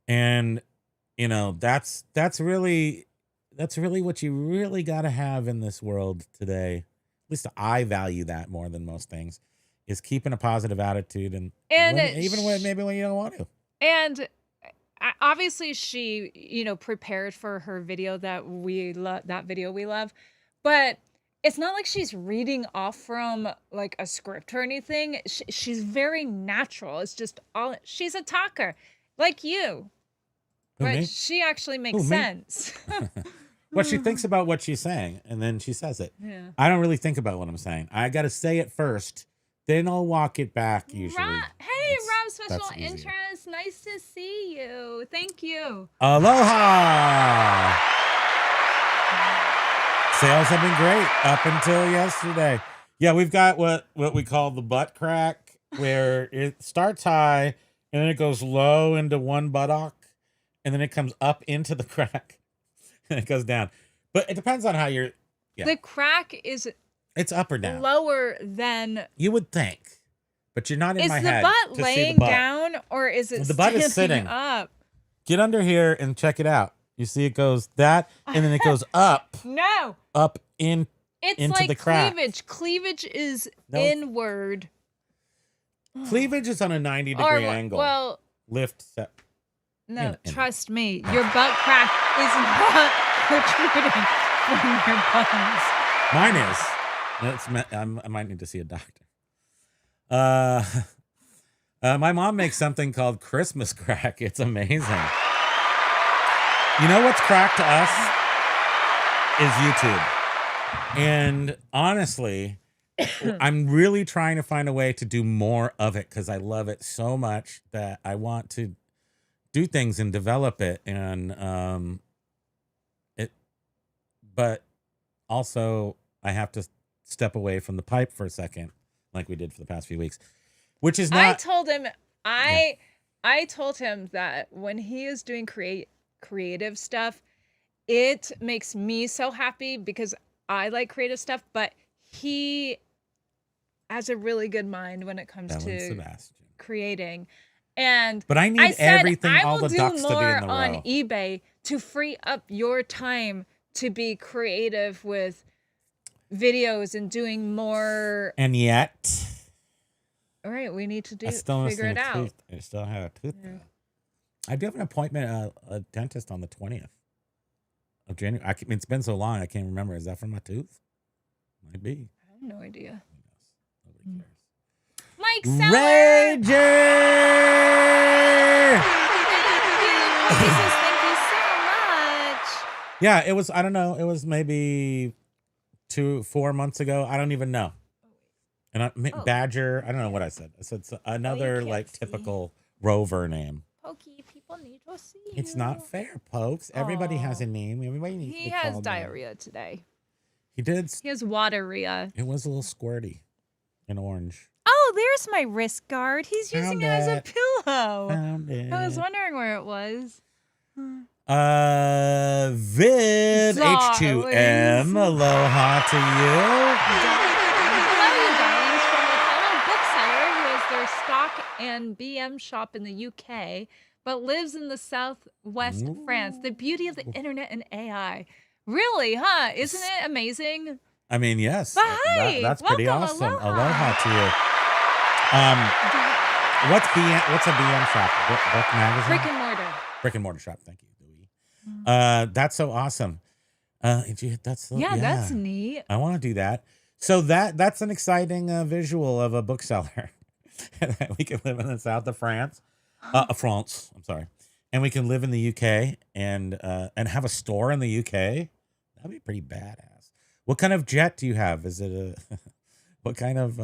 And that's really what you really got to have in this world today. At least I value that more than most things, is keeping a positive attitude and even when you don't want to. And obviously she, prepared for her video that video we love, but it's not like she's reading off from like a script or anything. She's very natural. It's just she's a talker like you. But she actually makes sense. What she thinks about what she's saying, and then she says it. Yeah. I don't really think about what I'm saying. I got to say it first, then I'll walk it back usually. Hey, Rob, special that's easier. interest. Nice to see you. Thank you. Aloha! Sales have been great up until yesterday. Yeah, we've got what we call the butt crack, where it starts high, and then it goes low into one buttock, and then it comes up into the crack. And it goes down. But it depends on how you're... Yeah. The crack is... It's up or down. Lower than... You would think. But you're not in my head. Is the butt laying down or is it the butt is sitting up? Get under here and check it out. You see it goes that, and then it goes up. No. Up into like the crack. cleavage. Cleavage is inward. Cleavage is on a 90-degree angle. Well... Lift, set. No, trust me. Your butt crack is not protruding from your buns. Mine is. I might need to see a doctor. My mom makes something called Christmas crack. It's amazing. You know what's crack to us? Is YouTube. And honestly, I'm really trying to find a way to do more of it because I love it so much that I want to do things and develop it. And but also I have to step away from the pipe for a second, like we did for the past few weeks, which is not... I told him that when he is doing creative stuff, it makes me so happy because I like creative stuff, but he has a really good mind when it comes to creating. But I need everything, all the ducks to be in the row. I will do more on eBay to free up your time to be creative with videos and doing more. And yet, all right, we need to figure it out. I still have a tooth. Yeah. I do have an appointment, a dentist on the 20th of January. It's been so long, I can't remember. Is that for my tooth? Might be. I have no idea. Nobody cares. Mike Seller. Rager! Thank you so much. Yeah, it was, I don't know, it was maybe 4 months ago. I don't even know. And Badger, I don't know what I said. I said another typical rover name. Pokey, people need to see It's not fair, Pokes. Everybody has a name. Everybody needs to be called. He has diarrhea today. He did. He has waterrhea. It was a little squirty and orange. Oh, there's my wrist guard. He's using it as a pillow. Found it. I was wondering where it was. Vid H2M. Aloha to you. Hello, you darlings, from a fellow bookseller who has their stock and BM shop in the UK, but lives in the southwest France. The beauty of the internet and AI. Really, huh? Isn't it amazing? I mean, yes. But hi, that's pretty welcome, awesome. aloha To you. What's a BM shop? Book magazine? Brick and mortar. Brick and mortar shop. Thank you, Louis. That's so awesome. That's neat. I want to do that. So that's an exciting visual of a bookseller. We can live in the south of France. France. I'm sorry. And we can live in the UK and have a store in the UK. That'd be pretty badass. What kind of jet do you have? Is it what kind of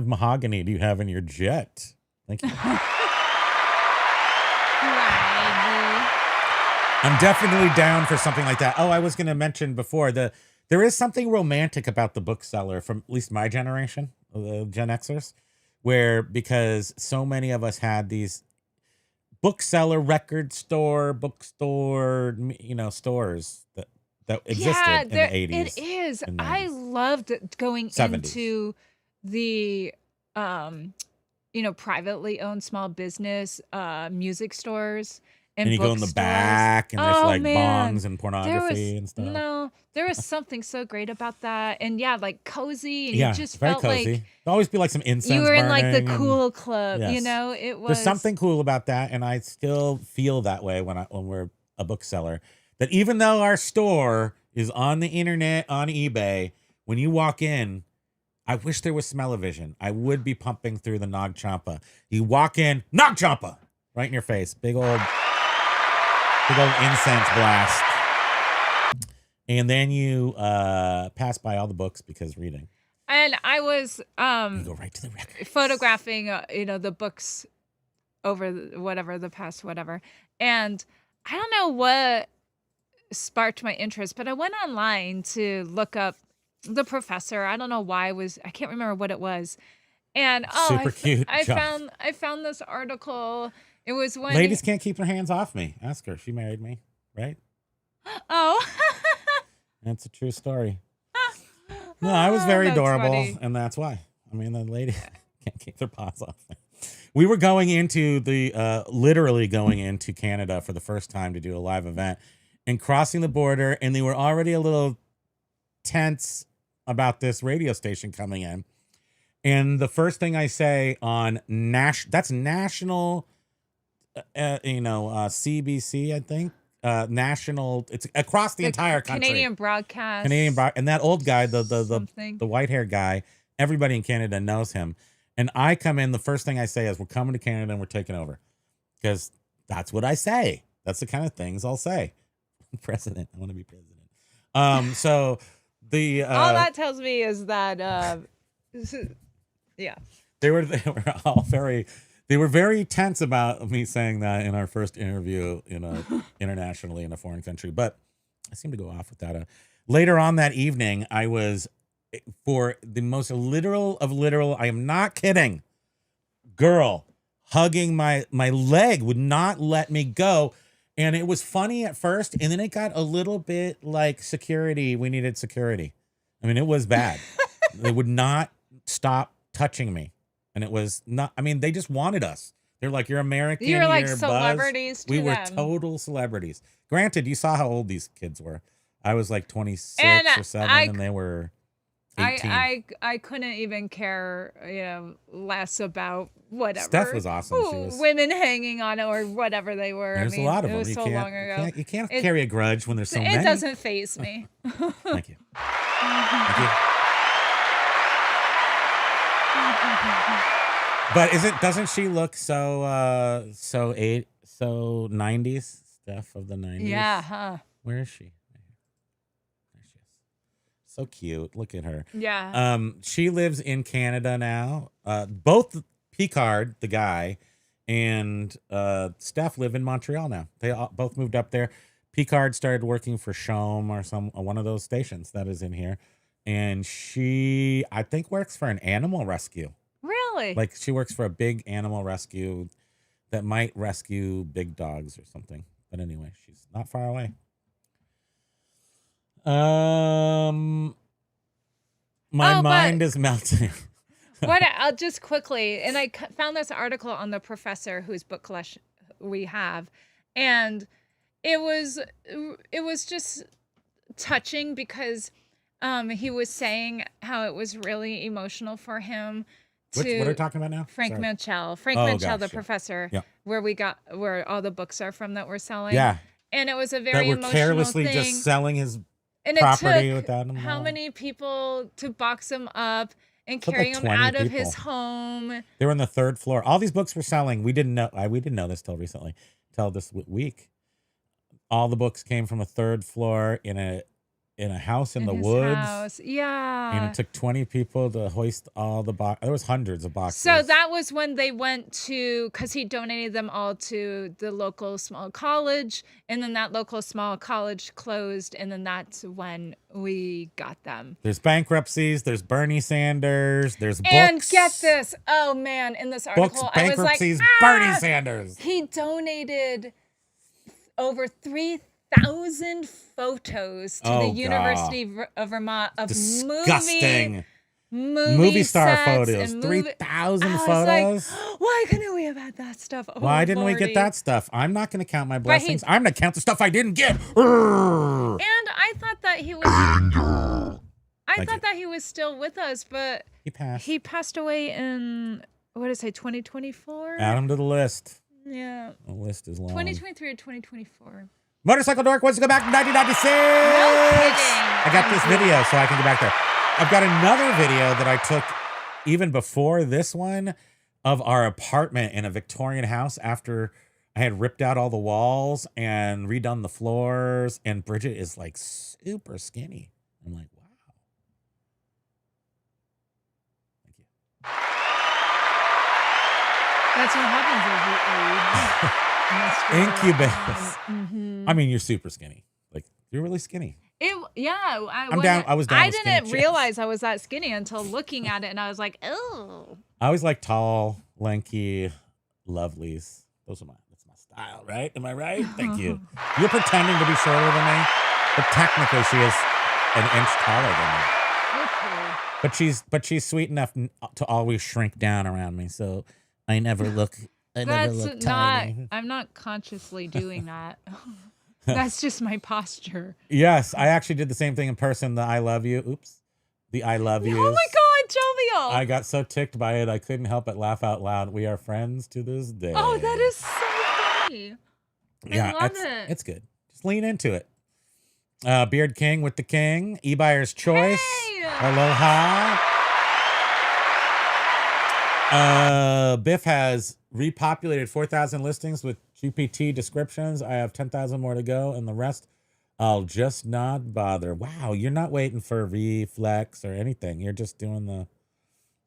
mahogany do you have in your jet? Thank you. I'm definitely down for something like that. Oh, I was going to mention before there is something romantic about the bookseller from at least my generation, the Gen Xers, where because so many of us had these bookseller, bookstore, stores that existed in the 80s. It is. and I 90s. loved going 70s. into the privately owned small business music stores and you go in the bookstores. back and there's Oh, like man. bongs and There pornography was and stuff. no, there was something so great about that, and yeah, like cozy, and Yeah, you just very felt cozy. like There'll always be like some incense you were in like the burning and- cool club. Yes. It was. There's something cool about that, and I still feel that way when we're a bookseller. That even though our store is on the internet, on eBay, when you walk in, I wish there was smell-o-vision. I would be pumping through the Nog Champa. You walk in, Nog Champa, right in your face. Big old incense blast. And then you pass by all the books because reading. And I was You go right to the record. photographing, the books over the past whatever. And I don't know what sparked my interest, but I went online to look up the professor. I don't know why I can't remember what it was. And Super cute. I Job. found this article. It was when Ladies can't keep their hands off me. Ask her. She married me, right? Oh. That's a true story. No, I was very That's adorable, funny. and that's why. I mean, the lady can't keep their paws off me. We were going into literally going into Canada for the first time to do a live event and crossing the border, and they were already a little tense about this radio station coming in. And the first thing I say on that's national, CBC, I think. National, it's across the entire country. Canadian broadcast. And that old guy, the something. white hair guy, everybody in Canada knows him. And I come in, the first thing I say is, we're coming to Canada and we're taking over. Because that's what I say. That's the kind of things I'll say. President. I want to be president. So the all that tells me is that yeah. They were all they were very tense about me saying that in our first interview, internationally in a foreign country. But I seem to go off with that. Later on that evening, I was, for the most literal of literal, I am not kidding, girl hugging my leg, would not let me go. And it was funny at first, and then it got a little bit like security. We needed security. I mean, it was bad. They would not stop touching me. And it was not, I mean, they just wanted us. They're like, you're American. You're like Buzz. celebrities to We were them. total celebrities. Granted, you saw how old these kids were. I was like 26 And or 7, and they were 18. I couldn't even care, less about whatever. Steph was awesome. She was, women hanging on it or whatever they were. there's a lot of it them. was You so long ago. You can't carry a grudge when there's so many. It doesn't faze me. Thank you. Thank you. But doesn't she look so 90s? Steph of the 90s. Yeah, huh? Where is she? There she is. So cute. Look at her. Yeah. She lives in Canada now. Both Picard, the guy, and Steph live in Montreal now. They both moved up there. Picard started working for Chaume or one of those stations that is in here. And she, I think, works for an animal rescue. Really? Like she works for a big animal rescue that might rescue big dogs or something. But anyway, she's not far away. My mind is melting. I'll just quickly, and I found this article on the professor whose book collection we have, and it was just touching because he was saying how it was really emotional for him. What are you talking about now? Frank Sorry. Minchell, Gosh, the professor, yeah. where all the books are from that we're selling. Yeah. And it was a That very we're emotional carelessly thing. just selling his And property it took without him. how many people to box him up and Took carry like him 20 out of people. his home? They were on the 3rd floor. All these books were selling. We didn't know. We didn't know this till recently, till this week. All the books came from a 3rd floor in a in a house in the his woods. house. Yeah. And it took 20 people to hoist all the boxes. There was hundreds of boxes. So that was when they went to, because he donated them all to the local small college, and then that local small college closed, and then that's when we got them. There's bankruptcies. There's Bernie Sanders. There's books. And get this. Oh, man, in this article, Books, I was like, bankruptcies, Bernie Sanders. He donated over 3,000 photos to the University of Vermont of disgusting movie star sets photos. and 3,000 I was photos. like, why couldn't we have had that stuff? Oh, Why didn't we Lordy. get that stuff? I'm not going to count my But blessings. I'm going to count the stuff I didn't get. Urgh. And I thought that he was. Thank you. that he was still with us, but He passed. he passed away in, what did I say, 2024? Add him to the list. Yeah. The list is long. 2023 or 2024. Motorcycle Dork wants to go back to 1996. No kidding. I got this video so I can go back there. I've got another video that I took even before this one of our apartment in a Victorian house after I had ripped out all the walls and redone the floors. And Bridget is like super skinny. I'm like, wow. Thank you. That's what happens as you age. Incubus. Mhm. I mean, you're super skinny. Like, you're really skinny. I was down I with skinny didn't chicks. realize I was that skinny until looking at it, and I was like, oh. I always like tall, lanky, lovelies. That's my style, right? Am I right? Thank you. You're pretending to be shorter than me, but technically she is an inch taller than me. Okay. But she's sweet enough to always shrink down around me, so I never look. That's look not. tiny. I'm not consciously doing that. That's just my posture. Yes, I actually did the same thing in person. The I love you. Oops. The I love you. Oh my God, jovial. I got so ticked by it, I couldn't help but laugh out loud. We are friends to this day. Oh, that is so funny. I love it. It's good. Just lean into it. Beard King with the King. E-Buyer's Choice. Hey! Aloha. Biff has repopulated 4,000 listings with GPT descriptions. I have 10,000 more to go, and the rest I'll just not bother. Wow, you're not waiting for reflex or anything. You're just doing the.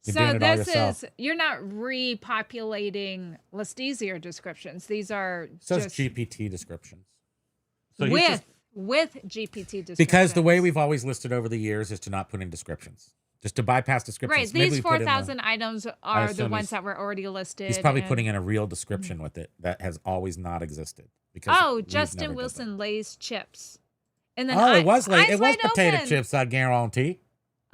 You're doing it all yourself. You're not repopulating List Easier descriptions. These are So it's just GPT descriptions. So you with GPT descriptions. because the way we've always listed over the years is to not put in descriptions, just to bypass descriptions. Right, Maybe these we put in 4,000 items I are the assume ones that were already listed. He's probably and- putting in a real description with it that has always not existed. Because Oh, we've Justin never did Wilson Lay's chips. And then that. Oh, it was Eyes it was Wide potato Open. chips, I guarantee.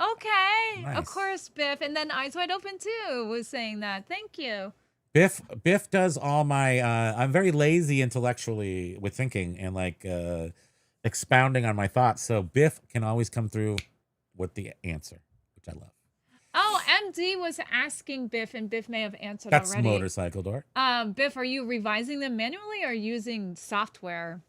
Okay, Nice. of course, Biff. And then Eyes Wide Open too was saying that. Thank you. Biff does all my. I'm very lazy intellectually with thinking and like expounding on my thoughts. So Biff can always come through with the answer, which I love. Oh, MD was asking Biff, and Biff may have answered That's already. Motorcycle Door. Biff, are you revising them manually or using software?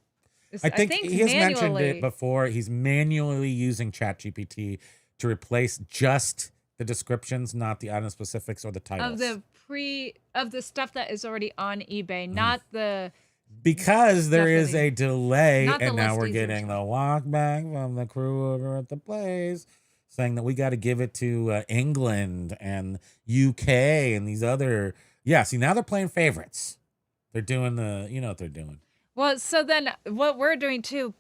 I think he has mentioned manually. it before. He's manually using ChatGPT to replace just the descriptions, not the item specifics or the titles. of the stuff that is already on eBay, not the Because there is Definitely. a delay, Not the and now List we're Easier getting the walk back from the crew over at the place saying that we got to give it to England and UK and these other. Yeah, see, now they're playing favorites. They're doing you know what they're doing. Well, so then what we're doing too,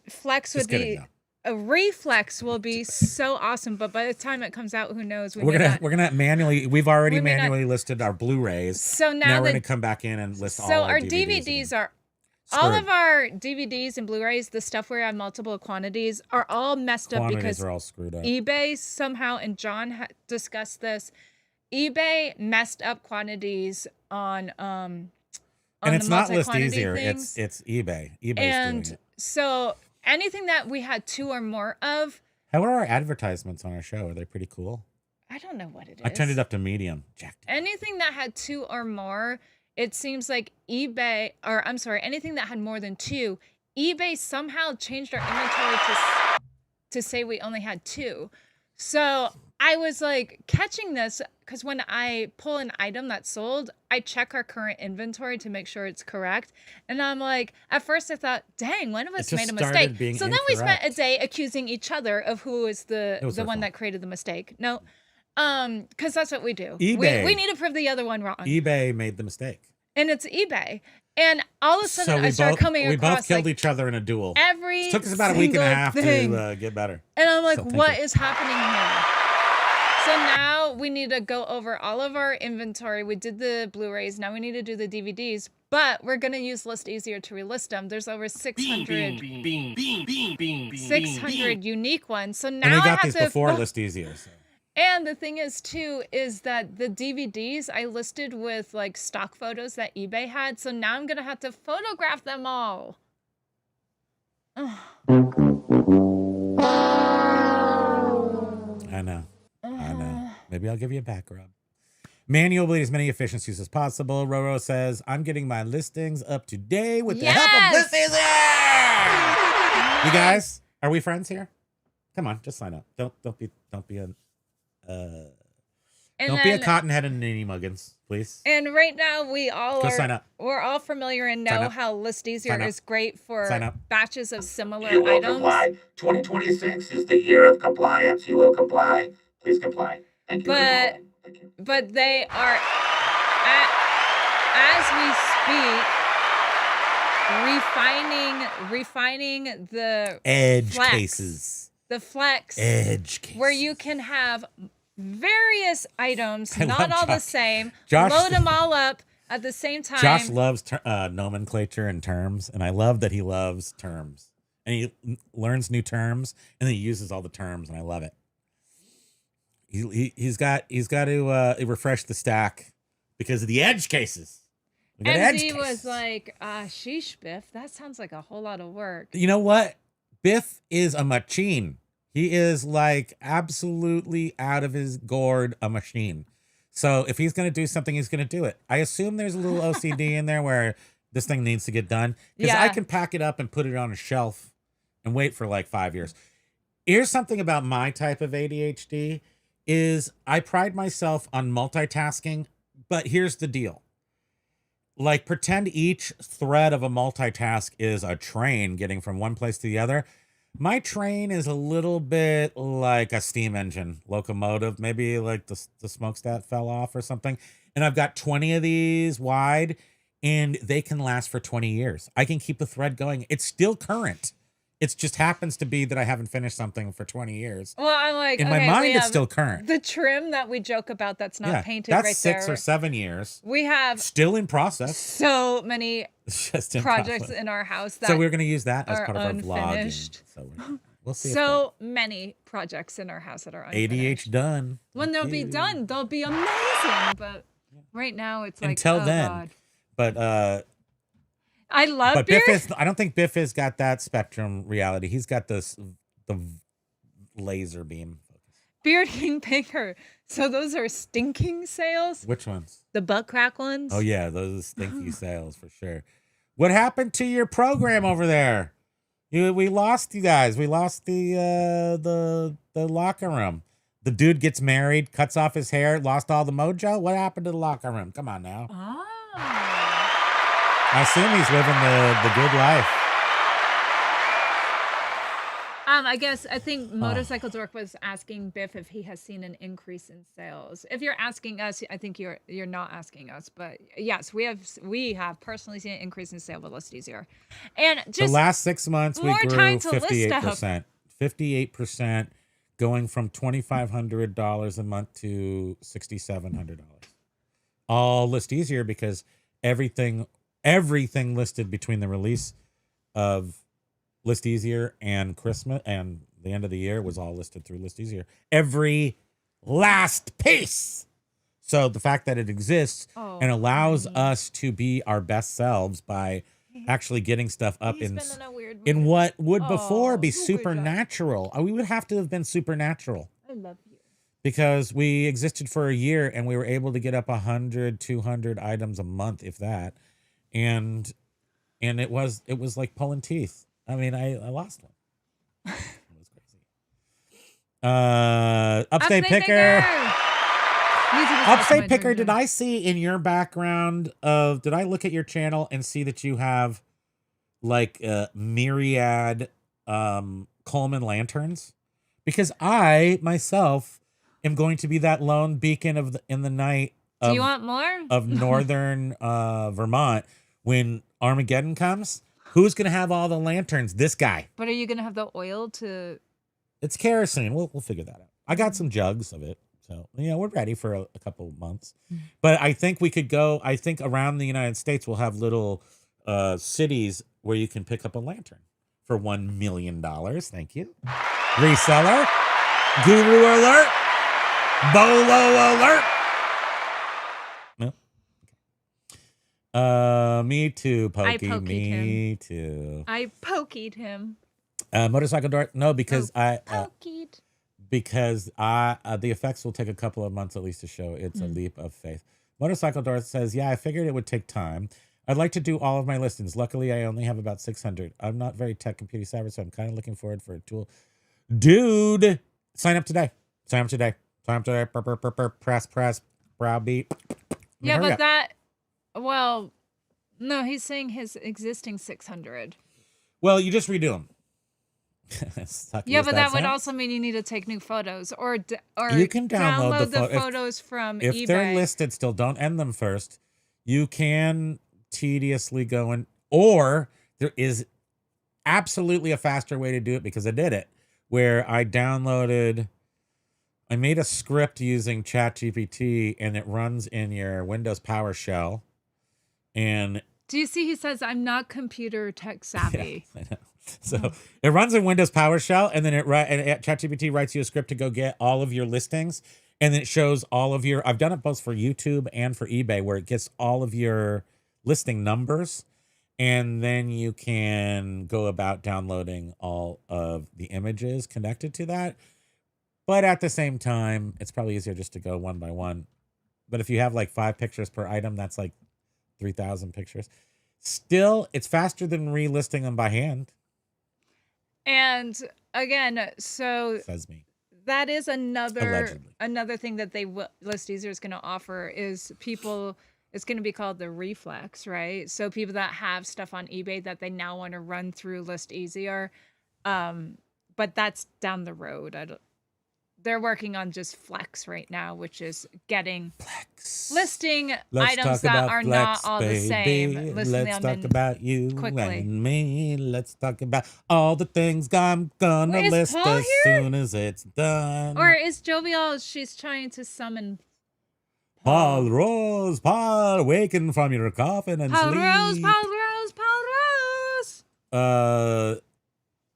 Flex Just would kidding, be no. a reflex will be so awesome, but by the time it comes out, who knows? We're gonna manually. We've already we may not- manually listed our Blu-rays. So now we're the- gonna come back in and list all So our our DVDs. DVDs are all Screwed. of our DVDs and Blu-rays, the stuff where I have multiple quantities, are all messed up Quantities because are all screwed up. eBay somehow, and John discussed this. eBay messed up quantities on And it's the not List multi-quantity Easier. things. It's eBay. eBay's doing And it. so anything that we had 2 or more of, How are our advertisements on our show? Are they pretty cool? I don't know what it is. I turned it up to medium. Jacked. Anything that had 2 or more, it seems like anything that had more than 2, eBay somehow changed our inventory to say we only had 2. So I was like catching this because when I pull an item that's sold, I check our current inventory to make sure it's correct. And I'm like, at first I thought, dang, one of us just made a started mistake. being So then we spent a incorrect. day accusing each other of who is the It was her one fault. that created the mistake. No, because that's what we do. eBay. We need to prove the other one wrong. eBay made the mistake. And it's eBay. And all of a sudden So I started coming we across both killed like each other in a duel. every It took us about a week and a single half thing. to get better. And I'm like, So thank what you. is happening here? So now we need to go over all of our inventory. We did the Blu-rays. Now we need to do the DVDs. But we're going to use List Easier to relist them. There's over 600 unique ones. So now And we I got have these to before List Easier. So. And the thing is too is that the DVDs I listed with like stock photos that eBay had. So now I'm going to have to photograph them all. I know. Maybe I'll give you a back rub. Manual bleed as many efficiencies as possible. Roro says, I'm getting my listings up to date with the help of List Easier. You guys, are we friends here? Come on, just sign up. Don't be a don't be a cottonhead and ninny muggins, please. And right now we all Go sign up. We're all familiar and Sign know up. how List Easier Sign up. is great for Sign up. batches of similar You will items. comply. 2026 is the year of compliance. You will comply. Please comply. Thank you. But they are, as we speak, refining the Edge flex, cases. the flex, Edge cases. where you can have various items, I not love all the Josh. same. Josh- Load them all up at the same time. Josh loves nomenclature and terms, and I love that he loves terms. And he learns new terms, and then he uses all the terms, and I love it. He's got to refresh the stack because of the edge cases. We got edge MD cases. was like, sheesh, Biff, that sounds like a whole lot of work. You know what? Biff is a machine. He is like absolutely out of his gourd a machine. So if he's going to do something, he's going to do it. I assume there's a little OCD in there where this thing needs to get done. Because I can pack it up and put it on a shelf and wait for like 5 years. Here's something about my type of ADHD is I pride myself on multitasking, but here's the deal. Like pretend each thread of a multitask is a train getting from one place to the other. My train is a little bit like a steam engine locomotive. Maybe like the smokestack fell off or something. And I've got 20 of these wide and they can last for 20 years. I can keep the thread going. It's still current. It just happens to be that I haven't finished something for 20 years. Well, I'm like, in my okay, mind, we it's have still current. The trim that we joke about that's not painted that's right 6 there. or 7 years. We have Still in process. so many Just in projects process. in our house that So we're going to use that as are part of our unfinished. vlogging. So we'll see. So many projects in our house that are unfinished. ADH done. When they'll be done, they'll be amazing. But right now, it's like, Until oh then. God. But I love but beer. I don't think Biff has got that spectrum reality. He's got the laser beam. Beard King Pinker. So those are stinking sales? Which ones? The butt crack ones? Oh yeah, those are stinky sales for sure. What happened to your program over there? We lost you guys. We lost the locker room. The dude gets married, cuts off his hair, lost all the mojo. What happened to the locker room? Come on now. I assume he's living the good life. I think Motorcycle Dork was asking Biff if he has seen an increase in sales. If you're asking us, I think you're not asking us, but yes, we have personally seen an increase in sale with List Easier. And just the last 6 months we more grew time to list 58%. 58% going from $2,500 a month to $6,700. All List Easier because everything listed between the release of List Easier and Christmas and the end of the year was all listed through List Easier. Every last piece. So the fact that it exists and allows us to be our best selves by actually getting stuff up in what would before be supernatural. We would have to have been supernatural. I love you. Because we existed for a year and we were able to get up 100, 200 items a month, if that. And it was like pulling teeth. I mean, I lost one. It was Upstate Picker. Upstate Picker, recommended. did I see in your background did I look at your channel and see that you have like myriad Coleman lanterns? Because I myself am going to be that lone beacon in the night Do you want more? of northern Vermont when Armageddon comes. Who's going to have all the lanterns? This guy. But are you gonna have the oil to? It's kerosene. We'll figure that out. I got some jugs of it. So, we're ready for a couple of months. But I think we could go, I think around the United States, we'll have little cities where you can pick up a lantern for $1 million. Thank you. Reseller. Guru alert. Bolo alert. No. Me too, Pokey. Me too. I pokeyed him. Motorcycle door. No, because Pokeyed. because the effects will take a couple of months at least to show. It's a leap of faith. Motorcycle Dorothy says, yeah, I figured it would take time. I'd like to do all of my listings. Luckily, I only have about 600. I'm not very tech computer savvy, so I'm kind of looking forward for a tool. Dude, sign up today. Sign up today. Sign up today. Press, browbeat. Yeah, but well, no, he's saying his existing 600. Well, you just redo them. Yeah, but that would also mean you need to take new photos or you can download the photos from if eBay. they're listed still. Don't end them first. You can tediously go in, or there is absolutely a faster way to do it because I did it, where I made a script using ChatGPT and it runs in your Windows PowerShell. And do you see? He says, "I'm not computer tech savvy." Yeah, I know. So it runs in Windows PowerShell, and then ChatGPT writes you a script to go get all of your listings, and then it shows all of your. I've done it both for YouTube and for eBay, where it gets all of your listing numbers, and then you can go about downloading all of the images connected to that. But at the same time, it's probably easier just to go one by one. But if you have like 5 pictures per item, that's like 3,000 pictures. Still, it's faster than relisting them by hand. And again, so says me. That is Allegedly. another thing that List Easier is going to offer is people. It's going to be called the reflex, right? So people that have stuff on eBay that they now want to run through List Easier, but that's down the road. They're working on just Flex right now, which is getting listing items that are not all the same. Let's talk about you quickly. and me. Let's talk about all the things I'm gonna Wait, is list Paul as here? soon as it's done. Or is Jovial? She's trying to summon Paul Rose, Paul, awaken from your coffin and Paul sleep. Rose, Paul Rose, Paul Rose.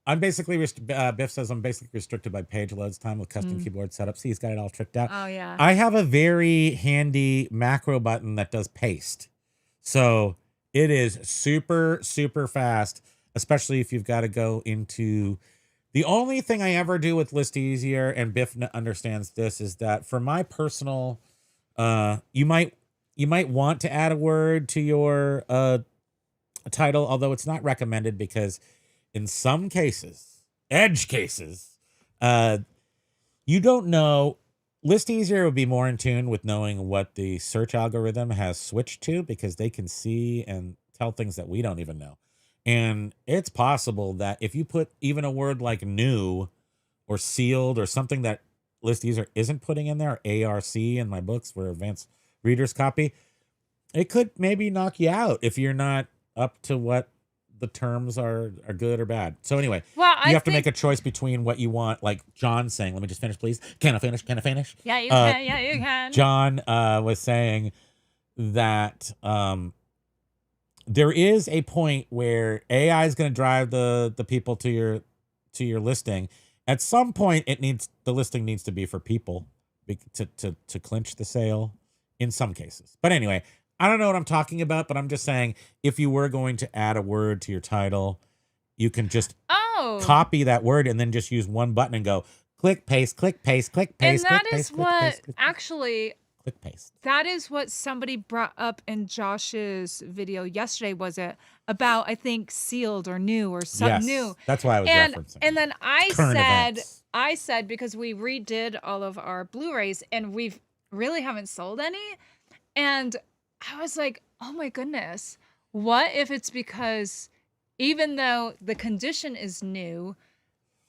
I'm basically Biff says I'm basically restricted by page loads time with custom keyboard setup. See, he's got it all tricked out. Oh yeah. I have a very handy macro button that does paste. So it is super, super fast, especially if you've got to go into the only thing I ever do with List Easier, and Biff understands this, is that for my personal, you might want to add a word to your title, although it's not recommended because in some cases, edge cases, you don't know. List Easier would be more in tune with knowing what the search algorithm has switched to, because they can see and tell things that we don't even know. And it's possible that if you put even a word like new or sealed or something that List Easier isn't putting in there, or ARC in my books where advanced readers copy, it could maybe knock you out if you're not up to what the terms are good or bad. So anyway, you have to make a choice between what you want, like John saying, let me just finish, please. Can I finish? Can I finish? Yeah, you can. Yeah, you can. John was saying that there is a point where AI is going to drive the people to your listing. At some point, the listing needs to be for people to clinch the sale in some cases. But anyway, I don't know what I'm talking about, but I'm just saying, if you were going to add a word to your title, you can just copy that word and then just use one button and go click, paste, click, paste, click, paste. And that click, is paste, what click, paste, click, actually quick paste. That is what somebody brought up in Josh's video yesterday, was it? About, I think, sealed or new or something new. That's why I was referencing. And then I Current events. said, because we redid all of our Blu-rays and we've really haven't sold any. And I was like, oh my goodness, what if it's because even though the condition is new,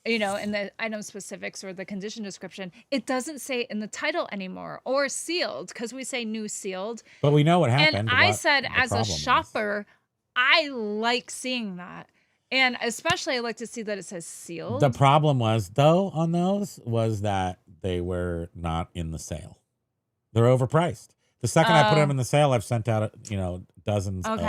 you know, in the item specifics or the condition description, it doesn't say in the title anymore, or sealed, because we say new sealed. But we know what happened. And I what said, the as a problem was. shopper, I like seeing that. And especially I like to see that it says sealed. The problem was, though, on those was that they were not in the sale. They're overpriced. The second I put them in the sale, I've sent out, you know, dozens of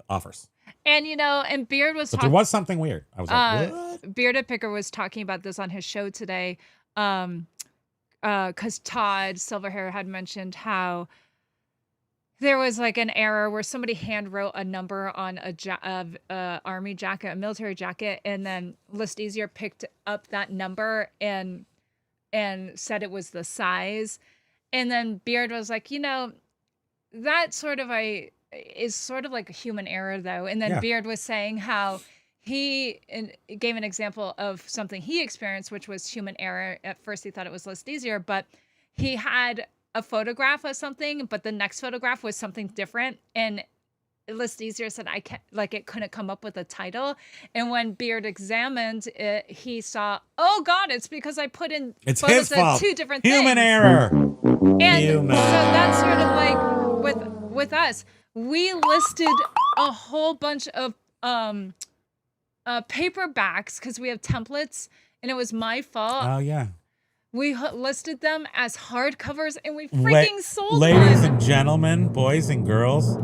offers. And, you know, and Beard was But there was something weird. I was like, what? Bearded Picker was talking about this on his show today. Because Todd Silverhair had mentioned how there was like an error where somebody hand wrote a number on a army jacket, a military jacket, and then List Easier picked up that number and said it was the size. And then Beard was like, you know, that sort of is sort of like a human error, though. And then Beard was saying how he gave an example of something he experienced, which was human error. At first, he thought it was List Easier, but he had a photograph of something, but the next photograph was something different. And List Easier said, I can't, like, it couldn't come up with a title. And when Beard examined it, he saw, oh God, it's because I put in It's photos his fault. of two different Human things. error. And Human. so that's sort of like with us. We listed a whole bunch of paperbacks because we have templates, and it was my fault. Oh, yeah. We listed them as hardcovers, and we freaking sold Ladies one. and gentlemen, boys and girls,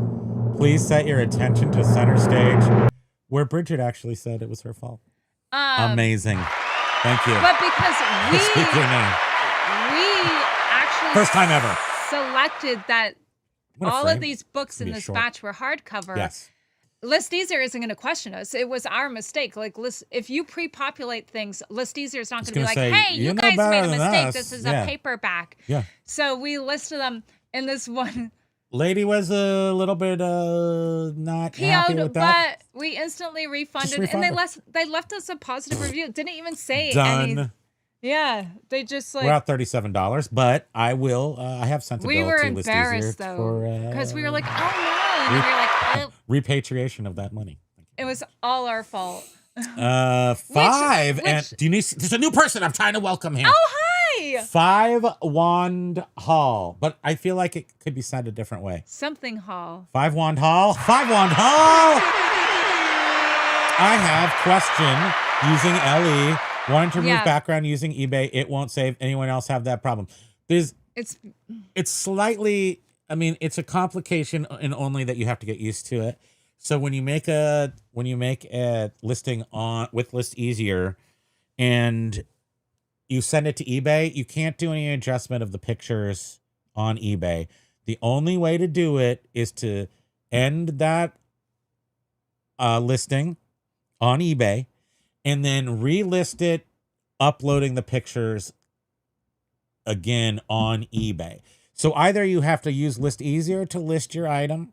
please set your attention to center stage, where Bridget actually said it was her fault. Amazing. Thank you. But because we Speak your name. actually First time ever. selected that What a all frame. of these books in Be this short. batch were hardcover. Yes. List Easier isn't going to question us. It was our mistake. Like, if you pre-populate things, List Easier is not going to be like, say, hey, "You you know guys better made a than mistake. us." This is Yeah. a paperback. Yeah. So we listed them in this one. Lady was a little bit not happy PO'd, with that. but we instantly refunded, refund and her. they left us a positive review. Didn't even say Done. any. Yeah, they just like. We're out $37, but I will. I have sent a We bill were to List Easier embarrassed though, for because we were like, oh no, and we were like, oh, repatriation of that money. it was all our fault. 5 and do you need? There's a new person I'm trying to welcome here. Oh hi! 5 Wand Hall, but I feel like it could be said a different way. Something Hall. 5 Wand Hall. 5 Wand Hall. I have question using LE. Wanting to remove background using eBay. It won't save. Anyone else have that problem? It's slightly. I mean, it's a complication in only that you have to get used to it. So when you make a listing on with List Easier, and you send it to eBay, you can't do any adjustment of the pictures on eBay. The only way to do it is to end that listing on eBay, and then relist it, uploading the pictures again on eBay. So either you have to use List Easier to list your item,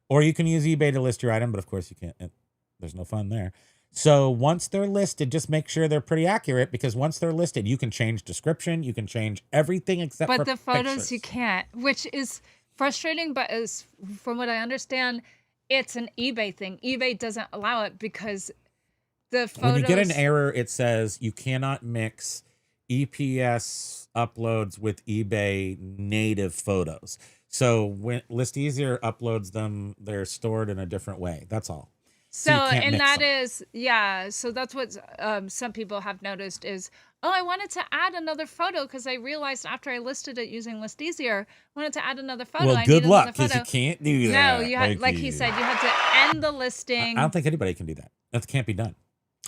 or you can use eBay to list your item, but of course you can't. There's no fun there. So once they're listed, just make sure they're pretty accurate, because once they're listed, you can change description, you can change everything except for But the photos pictures. you can't, which is frustrating, but as from what I understand, it's an eBay thing. eBay doesn't allow it because the photos. When you get an error, it says you cannot mix EPS uploads with eBay native photos. So when List Easier uploads them, they're stored in a different way. That's all. So, you can't and mix that them. is, yeah. So that's what some people have noticed is, oh, I wanted to add another photo because I realized after I listed it using List Easier, I wanted to add another photo. Well, I good need luck, another because you photo. can't do that. No, you had, like he said, you had to end the listing. I don't think anybody can do that. That can't be done.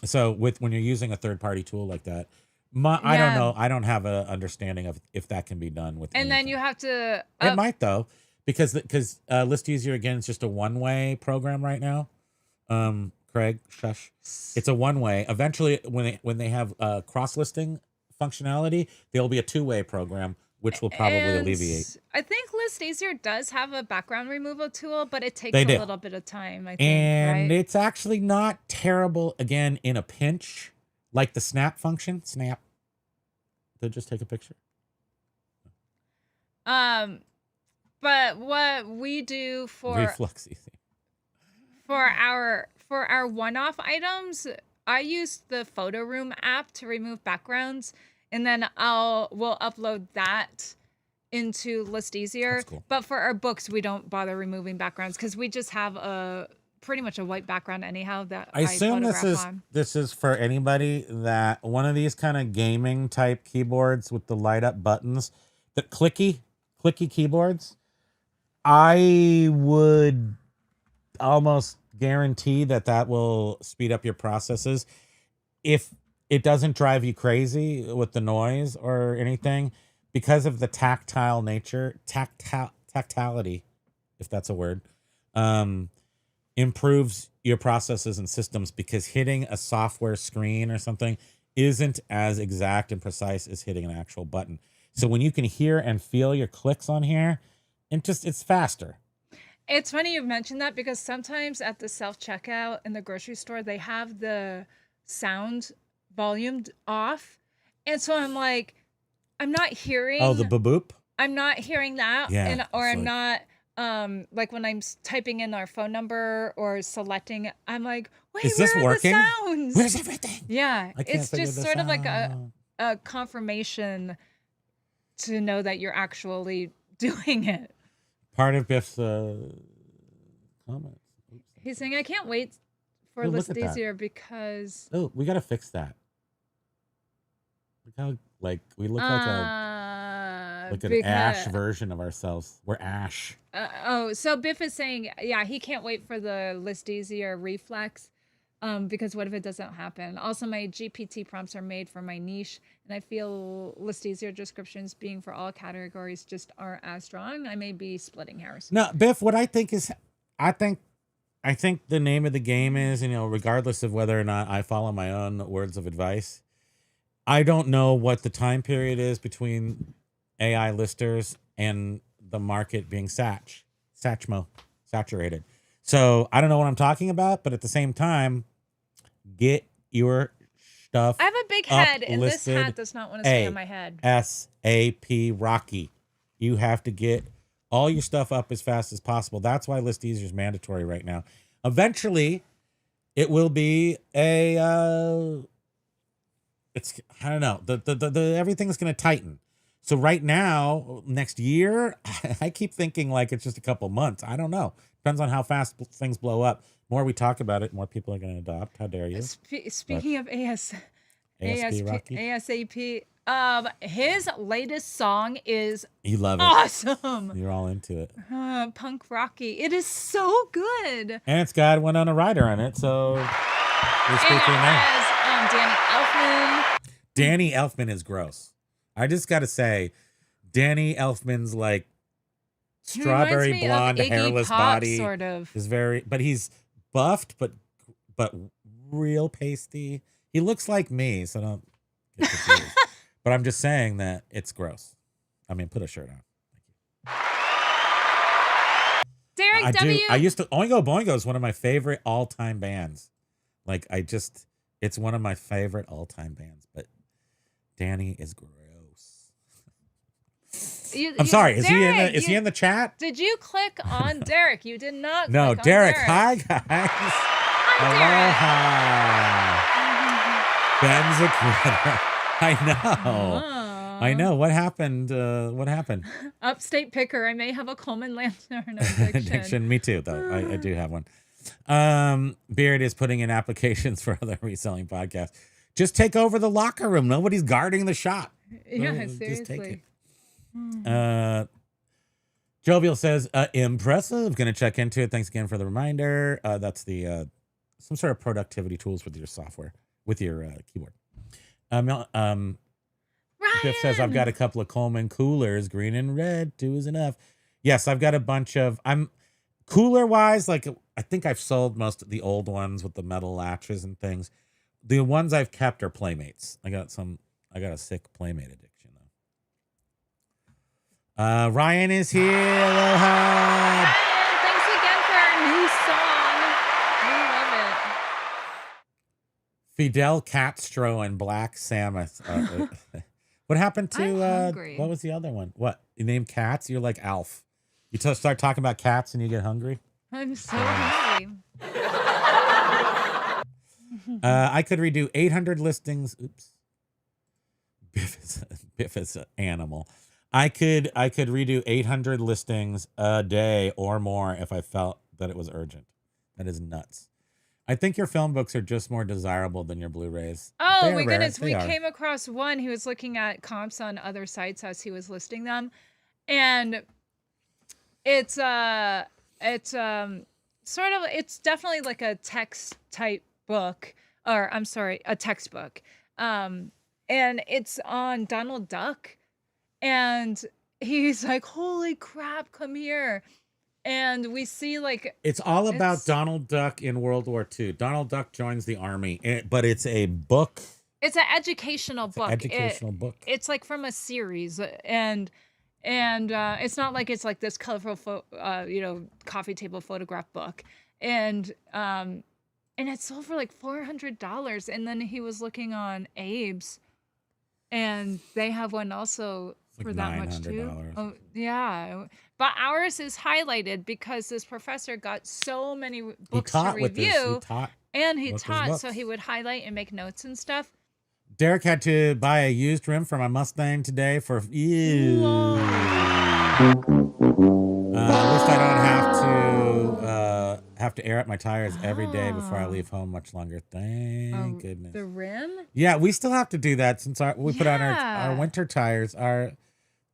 So when you're using a third-party tool like that, I don't Yeah. know. I don't have an understanding of if that can be done with. And then you have to. It might though, because List Easier again is just a one-way program right now. Craig, shush. It's a one-way. Eventually, when they have cross-listing functionality, there'll be a two-way program. which will probably alleviate. I think List Easier does have a background removal tool, but it takes They a do. little bit of time, I think, And right? it's actually not terrible, again, in a pinch, like the snap function. Snap. They'll just take a picture. But what we do for Reflux easy. for our one-off items, I use the Photo Room app to remove backgrounds, and then we'll upload that into List Easier. That's cool. But for our books, we don't bother removing backgrounds because we just have pretty much a white background anyhow that I assume photograph on. this is for anybody that one of these kind of gaming type keyboards with the light up buttons, the clicky keyboards. I would almost guarantee that will speed up your processes if it doesn't drive you crazy with the noise or anything, because of the tactile nature, tactility, if that's a word, improves your processes and systems, because hitting a software screen or something isn't as exact and precise as hitting an actual button. So when you can hear and feel your clicks on here, it's faster. It's funny you mentioned that because sometimes at the self-checkout in the grocery store, they have the sound volumed off. And so I'm like, I'm not hearing. Oh, the boop? I'm not hearing that. Yeah, Or I'm not, like when I'm typing in our phone number or selecting, I'm like, wait, is this where are working? the sounds? Where's everything? Yeah. I can't It's figure just this sort of like out. a confirmation to know that you're actually doing it. Part of Biff's comments. He's saying, I can't wait for Oh, look List at that. Easier because Oh, we got to fix that. Look how we look like an Ash version of ourselves. We're Ash. So Biff is saying, yeah, he can't wait for the List Easier reflex, because what if it doesn't happen? Also, my GPT prompts are made for my niche, and I feel List Easier descriptions being for all categories just aren't as strong. I may be splitting hairs. No, Biff, what I think is, I think the name of the game is, regardless of whether or not I follow my own words of advice, I don't know what the time period is between AI listers and the market being saturated. So I don't know what I'm talking about, but at the same time, get your stuff. I have a big head, and this uplisted hat does not want to stay on my head. ASAP Rocky. You have to get all your stuff up as fast as possible. That's why List Easier is mandatory right now. Eventually, it will be I don't know. The everything's going to tighten. So right now, next year, I keep thinking like it's just a couple months. I don't know. Depends on how fast things blow up. More we talk about it, more people are going to adopt. How dare you? Speaking of ASP Rocky? ASAP, his latest song is You love it. awesome. You're all into it. Punk Rocky. It is so good. And it's got Winona Ryder on it, so we speak And it your name. has Danny Elfman. Danny Elfman is gross. I just got to say, Danny Elfman's like He reminds strawberry me of blonde, Iggy hairless Pop, body. sort of. Is but he's buffed, but real pasty. He looks like me, so don't get confused. But I'm just saying that it's gross. I mean, put a shirt on. Derek W. I used to Oingo Boingo is one of my favorite all-time bands. Like it's one of my favorite all-time bands, but Danny is gross. I'm sorry. Is Derek, he in the chat? Did you click on Derek? You did not. No, click on Derek. Derek. Hi guys. Aloha. Ben's a critter. I know. What happened? What happened? Upstate picker. I may have a Coleman Lantern Addiction. Me too, though. I do have one. Beard is putting in applications for other reselling podcasts. Just take over the locker room. Nobody's guarding the shop. Yeah, Just take seriously. it. Jovial says, impressive. Going to check into it. Thanks again for the reminder. That's the some sort of productivity tools with your software, with your keyboard. Biff says, I've got a couple of Coleman coolers, green and red. 2 is enough. Yes, I've got a bunch of, cooler wise, like I think I've sold most of the old ones with the metal latches and things. The ones I've kept are Playmates. I got a sick Playmate addiction though. Ryan is here. Aloha. Ryan, thanks again for our new song. We love it. Fidel Castro and Black Samus. What happened to I'm hungry. what was the other one? What? You named cats? You're like Alf. You start talking about cats and you get hungry? I'm so hungry. I could redo 800 listings. Oops. Biff is an animal. I could redo 800 listings a day or more if I felt that it was urgent. That is nuts. I think your film books are just more desirable than your Blu-rays. Oh They are my rare. goodness, They we are. came across one. He was looking at comps on other sites as he was listing them. And it's sort of, it's definitely like a text type book, or I'm sorry, a textbook. And it's on Donald Duck. And he's like, holy crap, come here. And we see like It's all about it's- Donald Duck in World War II. Donald Duck joins the army, but it's a book. it's an educational book. Educational book. It's like from a series, and it's not like it's like this colorful coffee table photograph book, and it sold for like $400. And then he was looking on Abe's, and they have one also Like for that much too. $900. Oh yeah, but ours is highlighted because this professor got so many books to taught with this. He review, taught and he with his taught, so books. he would highlight and make notes and stuff. Derek had to buy a used rim for my Mustang today for at least I don't have to air out my tires every day before I leave home much longer. Thank goodness. The rim? Yeah, we still have to do that since we put on our Yeah. winter tires. Our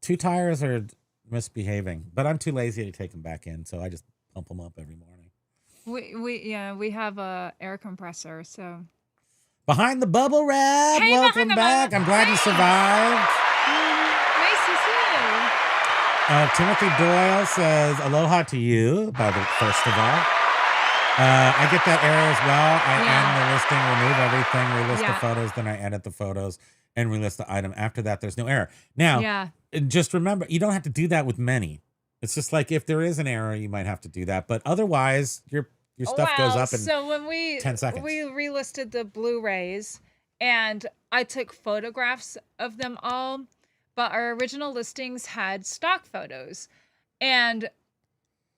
2 tires are misbehaving, but I'm too lazy to take them back in, so I just pump them up every morning. We have a air compressor, so Behind the bubble wrap, Hey, welcome behind the back. bubble- I'm glad you survived. nice to see you. Timothy Doyle says aloha to you, first of all. I get that error as well. I end the listing, remove everything, relist the photos, then I edit the photos and relist the item. After that, there's no error. Now, just remember, you don't have to do that with many. It's just like if there is an error, you might have to do that. But otherwise, your stuff goes up in so when we 10 seconds. we relisted the Blu-rays, and I took photographs of them all, but our original listings had stock photos, and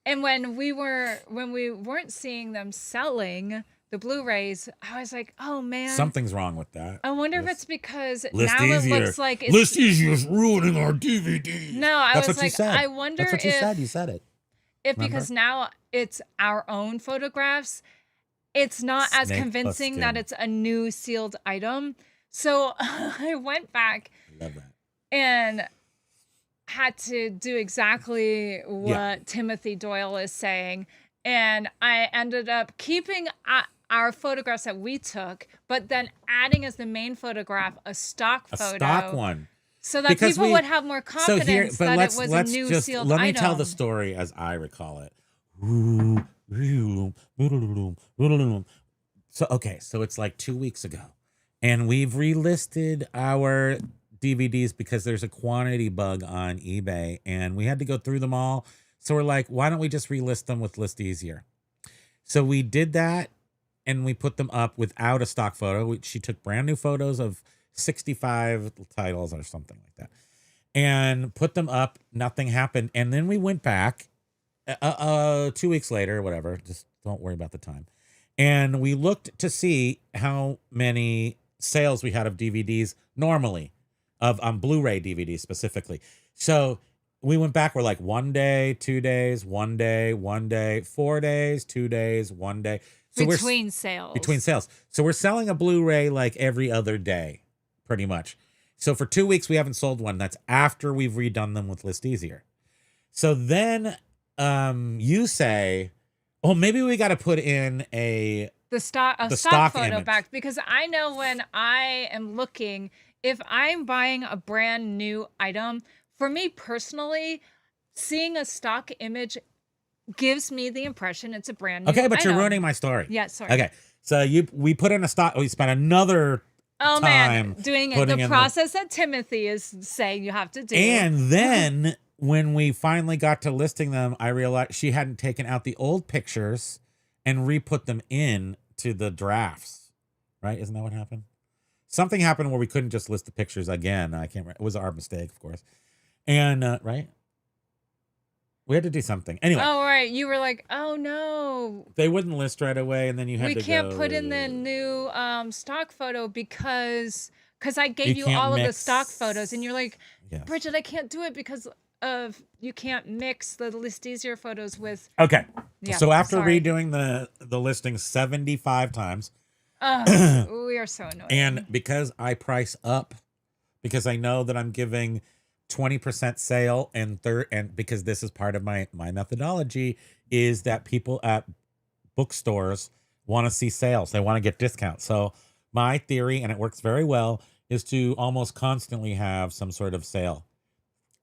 when we weren't seeing them selling the Blu-rays, I was like, oh man, Something's wrong with that. I wonder if it's because List now easier. it looks like it's List easier is ruining our DVD. No, I That's was what you like, said. I wonder That's what you if said. You said it. if Remember? because now it's our own photographs, it's not as Snake convincing that busting. it's a new sealed item. So I went back Love that. and had to do exactly what Timothy Doyle is saying. And I ended up keeping our photographs that we took, but then adding as the main photograph a stock A photo. stock one. So that Because people we- would have more confidence that it was a new sealed let me item. tell the story as I recall it. So it's like 2 weeks ago, and we've relisted our DVDs because there's a quantity bug on eBay, and we had to go through them all. So we're like, why don't we just relist them with List Easier? So we did that, and we put them up without a stock photo. She took brand new photos of 65 titles or something like that, and put them up. Nothing happened. And then we went back 2 weeks later or whatever. Just don't worry about the time. And we looked to see how many sales we had of DVDs normally, of Blu-ray DVDs specifically. So we went back. We're like 1 day, 2 days, 1 day, 1 day, 4 days, 2 days, 1 day. So between sales. Between sales. So we're selling a Blu-ray like every other day, pretty much. So for 2 weeks, we haven't sold one. That's after we've redone them with List Easier. So then you say, oh, maybe we got to put in the stock stock photo image. back, because I know when I am looking, if I'm buying a brand new item, for me personally, seeing a stock image gives me the impression it's a brand new Okay, but you're item. ruining my story. Yeah, sorry. Okay, so we put in a stock. We spent another Oh time man, doing it putting the in process that Timothy is saying you have to do. and then when we finally got to listing them, I realized she hadn't taken out the old pictures and re-put them in to the drafts. Right? Isn't that what happened? Something happened where we couldn't just list the pictures again. I can't remember. It was our mistake, of course. And right? We had to do something. Anyway. Oh, right. You were like, oh no. They wouldn't list right away, and then you had We to can't go, put in the new stock photo because I gave you can't all of the mix. stock photos, and you're like, Yes. Bridget, I can't do it because of you can't mix the List Easier photos with. Okay. Yeah, So after sorry. redoing the listing 75 times, We are so annoying. and because I price up, because I know that I'm giving 20% sale and because this is part of my methodology, is that people at bookstores want to see sales. They want to get discounts. So my theory, and it works very well, is to almost constantly have some sort of sale.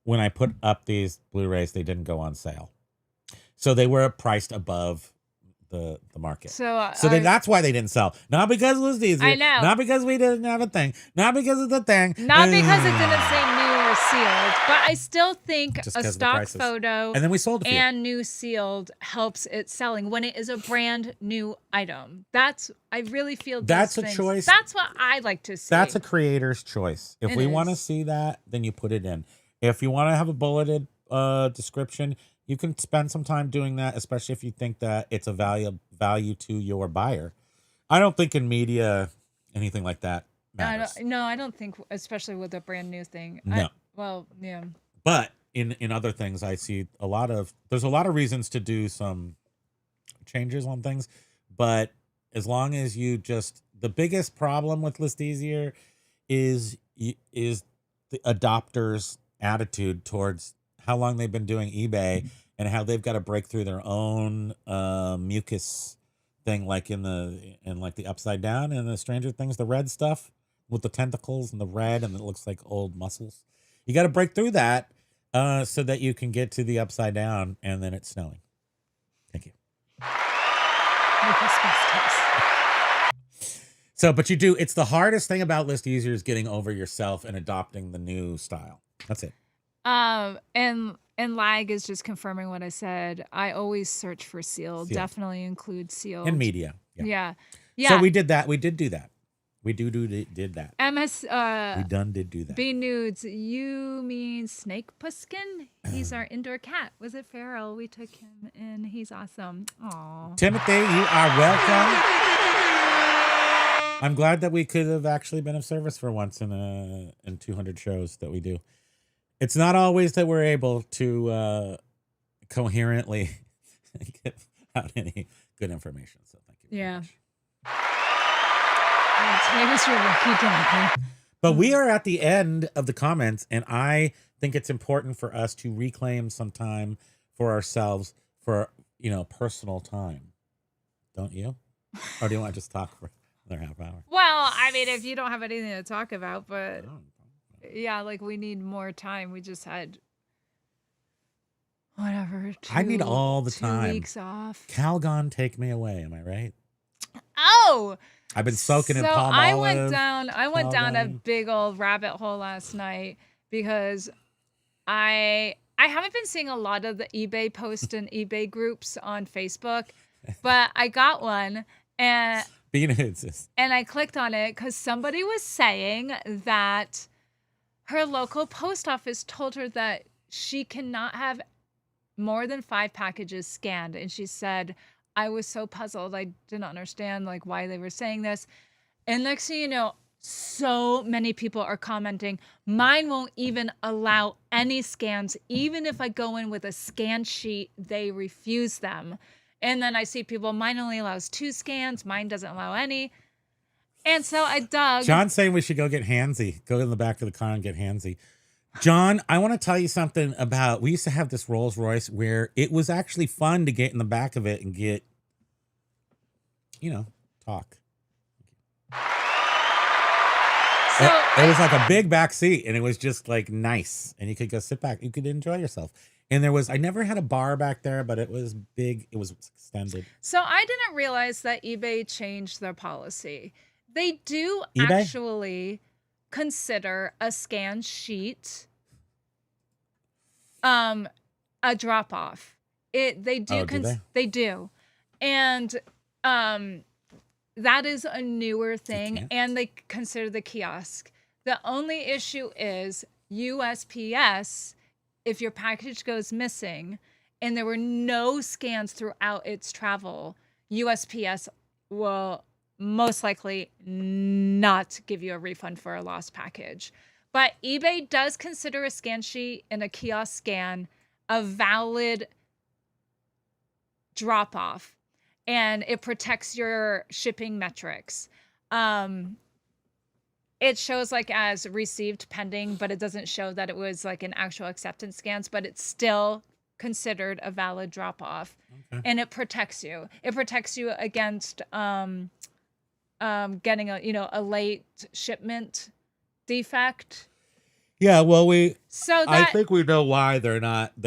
When I put up these Blu-rays, they didn't go on sale. So they were priced above the market. So That's why they didn't sell. Not because it was easier. I know. Not because we didn't have a thing. Not because of the thing. Not because it didn't say new or sealed, but I still think Just a 'cause of the stock prices. photo And then we sold a few. and new sealed helps it selling when it is a brand new item. I really feel That's those a things- choice. That's what I like to see. That's a creator's choice. If It we want to is. see that, then you put it in. If you want to have a bulleted description, you can spend some time doing that, especially if you think that it's a value to your buyer. I don't think in media anything like that matters. I don't think, especially with a brand new thing. No. Yeah. But in other things, I see there's a lot of reasons to do some changes on things. But as long as you the biggest problem with List Easier is the adopters' attitude towards how long they've been doing eBay and how they've got to break through their own mucus thing, like in the Upside Down and the Stranger Things, the red stuff with the tentacles and the red, and it looks like old muscles. You got to break through that so that you can get to the Upside Down, and then it's snowing. Thank you. So, but it's the hardest thing about List Easier is getting over yourself and adopting the new style. That's it. And lag is just confirming what I said. I always search for sealed. Definitely include sealed. In media. Yeah. So we did that. We did do that. We did that. MS We did do that. B Nudes, you mean Snake Pusskin? He's our indoor cat. Was it feral? We took him in. He's awesome. Aw. Timothy, you are welcome. I'm glad that we could have actually been of service for once in 200 shows that we do. It's not always that we're able to coherently get out any good information. So thank you. Yeah. Today was your lucky day. But we are at the end of the comments, and I think it's important for us to reclaim some time for ourselves for, personal time. Don't you? Or do you want to just talk for another half hour? Well, I mean, if you don't have anything to talk about, but yeah, like we need more time. We just had whatever. I need all the 2 time. weeks off. Calgon, take me away. Am I right? Oh, I've been soaking in so palm I olive. went down a Calgon. big old rabbit hole last night because I haven't been seeing a lot of the eBay posts and eBay groups on Facebook, but I got one and I clicked on it because somebody was saying that her local post office told her that she cannot have more than 5 packages scanned, and she said, I was so puzzled. I didn't understand why they were saying this. And next thing you know, so many people are commenting, mine won't even allow any scans. Even if I go in with a scan sheet, they refuse them. And then I see people, mine only allows 2 scans. Mine doesn't allow any. And so I dug. John's saying we should go get handsy. Go in the back of the car and get handsy. John, I want to tell you something about, we used to have this Rolls Royce where it was actually fun to get in the back of it and get, talk. So it was like a big back seat, and it was just nice, and you could go sit back. You could enjoy yourself. And I never had a bar back there, but it was big. It was extended. So I didn't realize that eBay changed their policy. They do eBay? actually consider a scan sheet a drop off. They do. Oh, do they? They do, and that is a newer thing, and they consider the kiosk. The only issue is USPS. If your package goes missing, and there were no scans throughout its travel, USPS will most likely not give you a refund for a lost package. But eBay does consider a scan sheet and a kiosk scan a valid drop off, and it protects your shipping metrics. It shows like as received pending, but it doesn't show that it was like an actual acceptance scans, but it's still considered a valid drop off. Okay. And it protects you. It protects you against getting a late shipment defect. Yeah, well, So I that think we know why they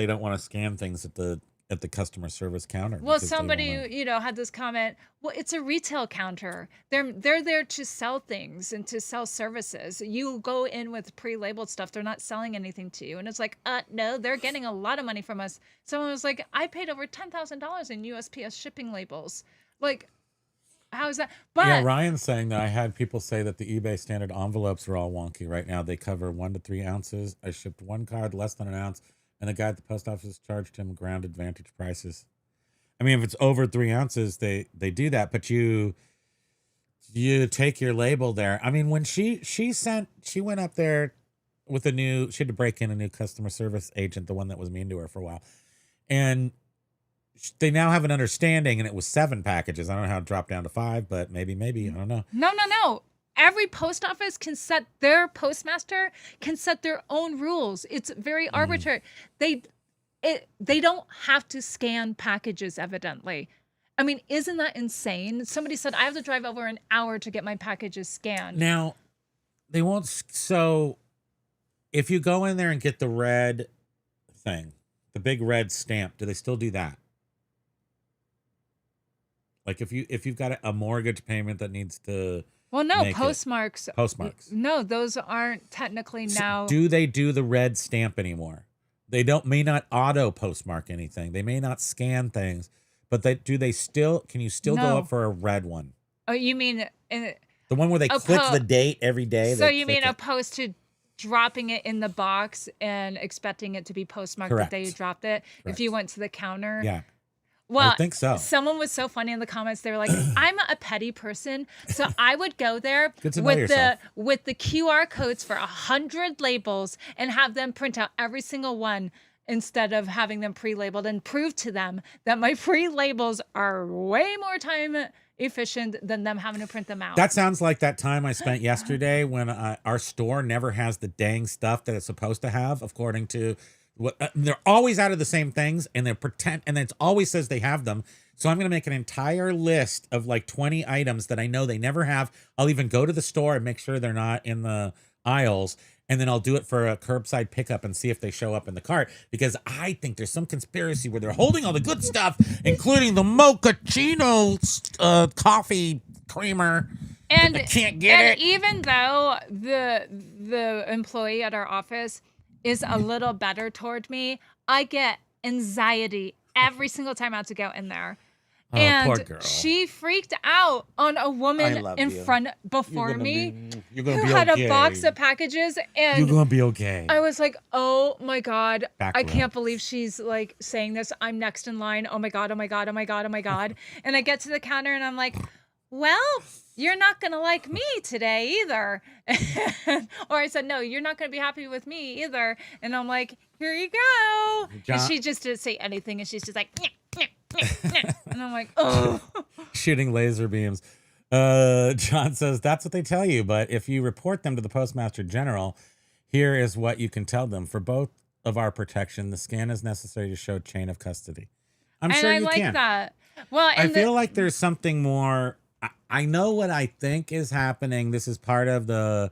don't want to scan things at the customer service counter. well, because they somebody wanna- had this comment. Well, it's a retail counter. They're there to sell things and to sell services. You go in with pre-labeled stuff. They're not selling anything to you. And it's like, no, they're getting a lot of money from us. Someone was like, I paid over $10,000 in USPS shipping labels. Like, how is that? But yeah, Ryan's saying that I had people say that the eBay standard envelopes are all wonky right now. They cover 1 to 3 ounces. I shipped one card less than an ounce, and the guy at the post office charged him ground advantage prices. I mean, if it's over 3 ounces, they do that, but you take your label there. I mean, when she went up there with she had to break in a new customer service agent, the one that was mean to her for a while, and they now have an understanding, and it was 7 packages. I don't know how it dropped down to 5, but maybe, I don't know. No. Every post office their postmaster can set their own rules. It's very arbitrary. They don't have to scan packages, evidently. I mean, isn't that insane? Somebody said, I have to drive over an hour to get my packages scanned. Now, they won't. So, if you go in there and get the red thing, the big red stamp, do they still do that? Like if you've got a mortgage payment that needs to Well, no, make it- postmarks. postmarks. No, those aren't technically now. Do they do the red stamp anymore? They may not auto postmark anything. They may not scan things, but can you still go No. up for a red one? Oh, you mean The one where they click the date every day? So they you click mean it. opposed to dropping it in the box and expecting it to be postmarked the day you Correct. dropped it? Correct. If you went to the counter? Yeah. Well, I think so. Someone was so funny in the comments. They were like, I'm a petty person, so I would go there Good to know with yourself. with the QR codes for 100 labels and have them print out every single one instead of having them pre-labeled, and prove to them that my pre-labels are way more time efficient than them having to print them out. That sounds like that time I spent yesterday when our store never has the dang stuff that it's supposed to have, according to what they're always out of the same things, and they pretend, and it always says they have them. So I'm going to make an entire list of like 20 items that I know they never have. I'll even go to the store and make sure they're not in the aisles. And then I'll do it for a curbside pickup and see if they show up in the cart, because I think there's some conspiracy where they're holding all the good stuff, including the mochaccino coffee creamer. And I can't get it. Even though the employee at our office is a little better toward me, I get anxiety every single time I have to go in there. Oh, And poor girl. she freaked out on a woman love in you. front before You're gonna me You're gonna who be had okay. a box of packages, and You're gonna be okay. I was like, oh my God, Back I row. can't believe she's like saying this. I'm next in line. Oh my God, oh my God, oh my God, oh my God. And I get to the counter and I'm like, well, you're not going to like me today either. Or I said, no, you're not going to be happy with me either. And I'm like, here you go. John- And she just didn't say anything. And she's just like, "Nyeh, nyeh, nyeh, nyeh." And I'm like, oh. Shooting laser beams. John says that's what they tell you, but if you report them to the Postmaster General, here is what you can tell them. For both of our protection, the scan is necessary to show chain of custody. I'm and sure I you like can. that. Well, I and feel like there's something more. I know what I think is happening. This is part of the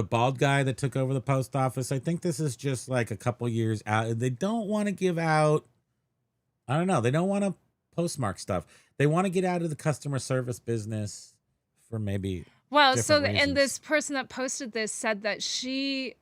bald guy that took over the post office. I think this is just like a couple years out. They don't want to give out. I don't know. They don't want to postmark stuff. They want to get out of the customer service business for maybe. Well, different and reasons. this person that posted this said that she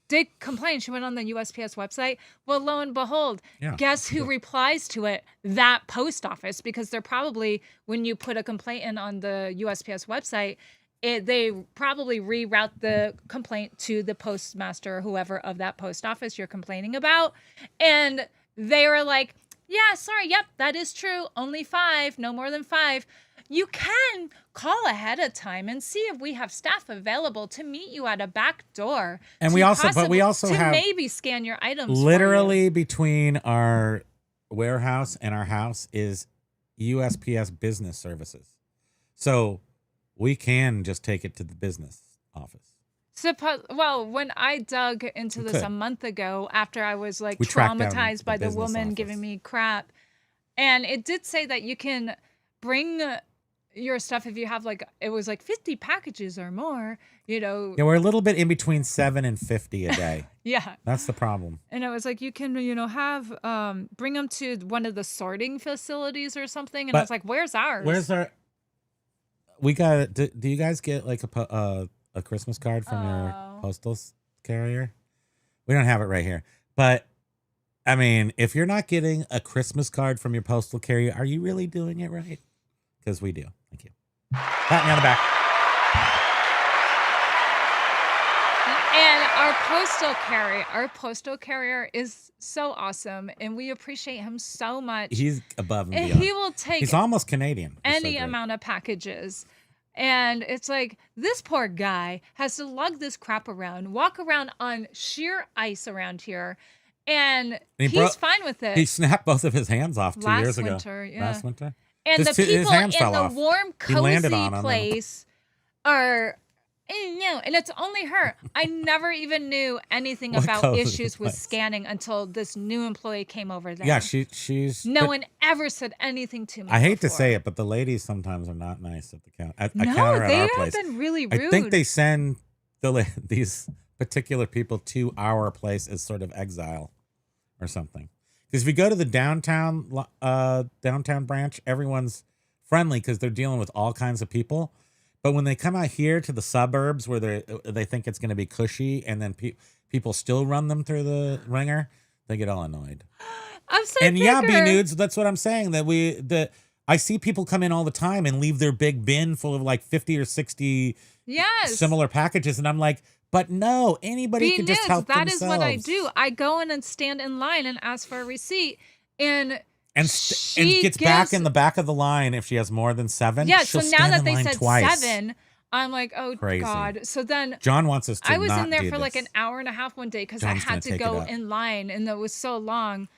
did complain. She went on the USPS website. Well, lo and behold, Yeah, guess who replies to it? That post office, because they're probably, when you put a complaint in on the USPS website, they probably reroute the complaint to the postmaster or whoever of that post office you're complaining about. And they were like, yeah, sorry, yep, that is true. Only 5, no more than 5. You can call ahead of time and see if we have staff available to meet you at a back door. And to we also to have maybe scan your items. for you. literally between our warehouse and our house is USPS Business Services. So we can just take it to the business office. Well, when I dug into this a month ago, after I was like We tracked down traumatized by the business woman office. giving me crap, and it did say that you can bring your stuff if you have it was 50 packages or more, Yeah, we're a little bit in between 7 and 50 a day. Yeah. That's the problem. And it was like, you can, have, bring them to one of the sorting facilities or something. And I But was like, where's ours? Where's our? We got. Do you guys get like a Christmas card from your postal carrier? We don't have it right here, but I mean, if you're not getting a Christmas card from your postal carrier, are you really doing it right? Because we do. Thank you. Pat me on the back. And our postal carrier is so awesome, and we appreciate him so much. He's above and beyond. He will take He's almost Canadian. He's so any great. amount of packages. And it's like, this poor guy has to lug this crap around, walk around on sheer ice around here, and he's fine with it. He snapped both of his hands off 2 years ago. Winter, yeah. Last winter. And His the his people hands in fell the off. warm, He landed cozy on 'em and- place are, no, and it's only her. I never even knew anything What about cozy issues with place? scanning until this new employee came over there. Yeah, she's. No but one ever said anything to me. I hate to before. say it, but the ladies sometimes are not nice at the counter. At a No, counter at they our have place. been really I think rude. they send these particular people to our place as sort of exile or something. Because if you go to the downtown branch, everyone's friendly because they're dealing with all kinds of people. But when they come out here to the suburbs where they think it's going to be cushy, and then people still run them through the ringer, they get all annoyed. I'm so And yeah, bigger. B-Nudes, that's what I'm saying. I see people come in all the time and leave their big bin full of like 50 or 60 Yes. similar packages. And I'm like, but no, anybody can just help That themselves. is what I do. I go in and stand in line and ask for a receipt, and And she gets back gives- in the back of the line if she has more than 7. Yeah, she'll so now stand that in they line said twice. 7, I'm like, oh Crazy. God. So then John wants us to I was not in there do for like this. an hour and a half one day because I John's gonna had to take it go up. in line, and that was so long.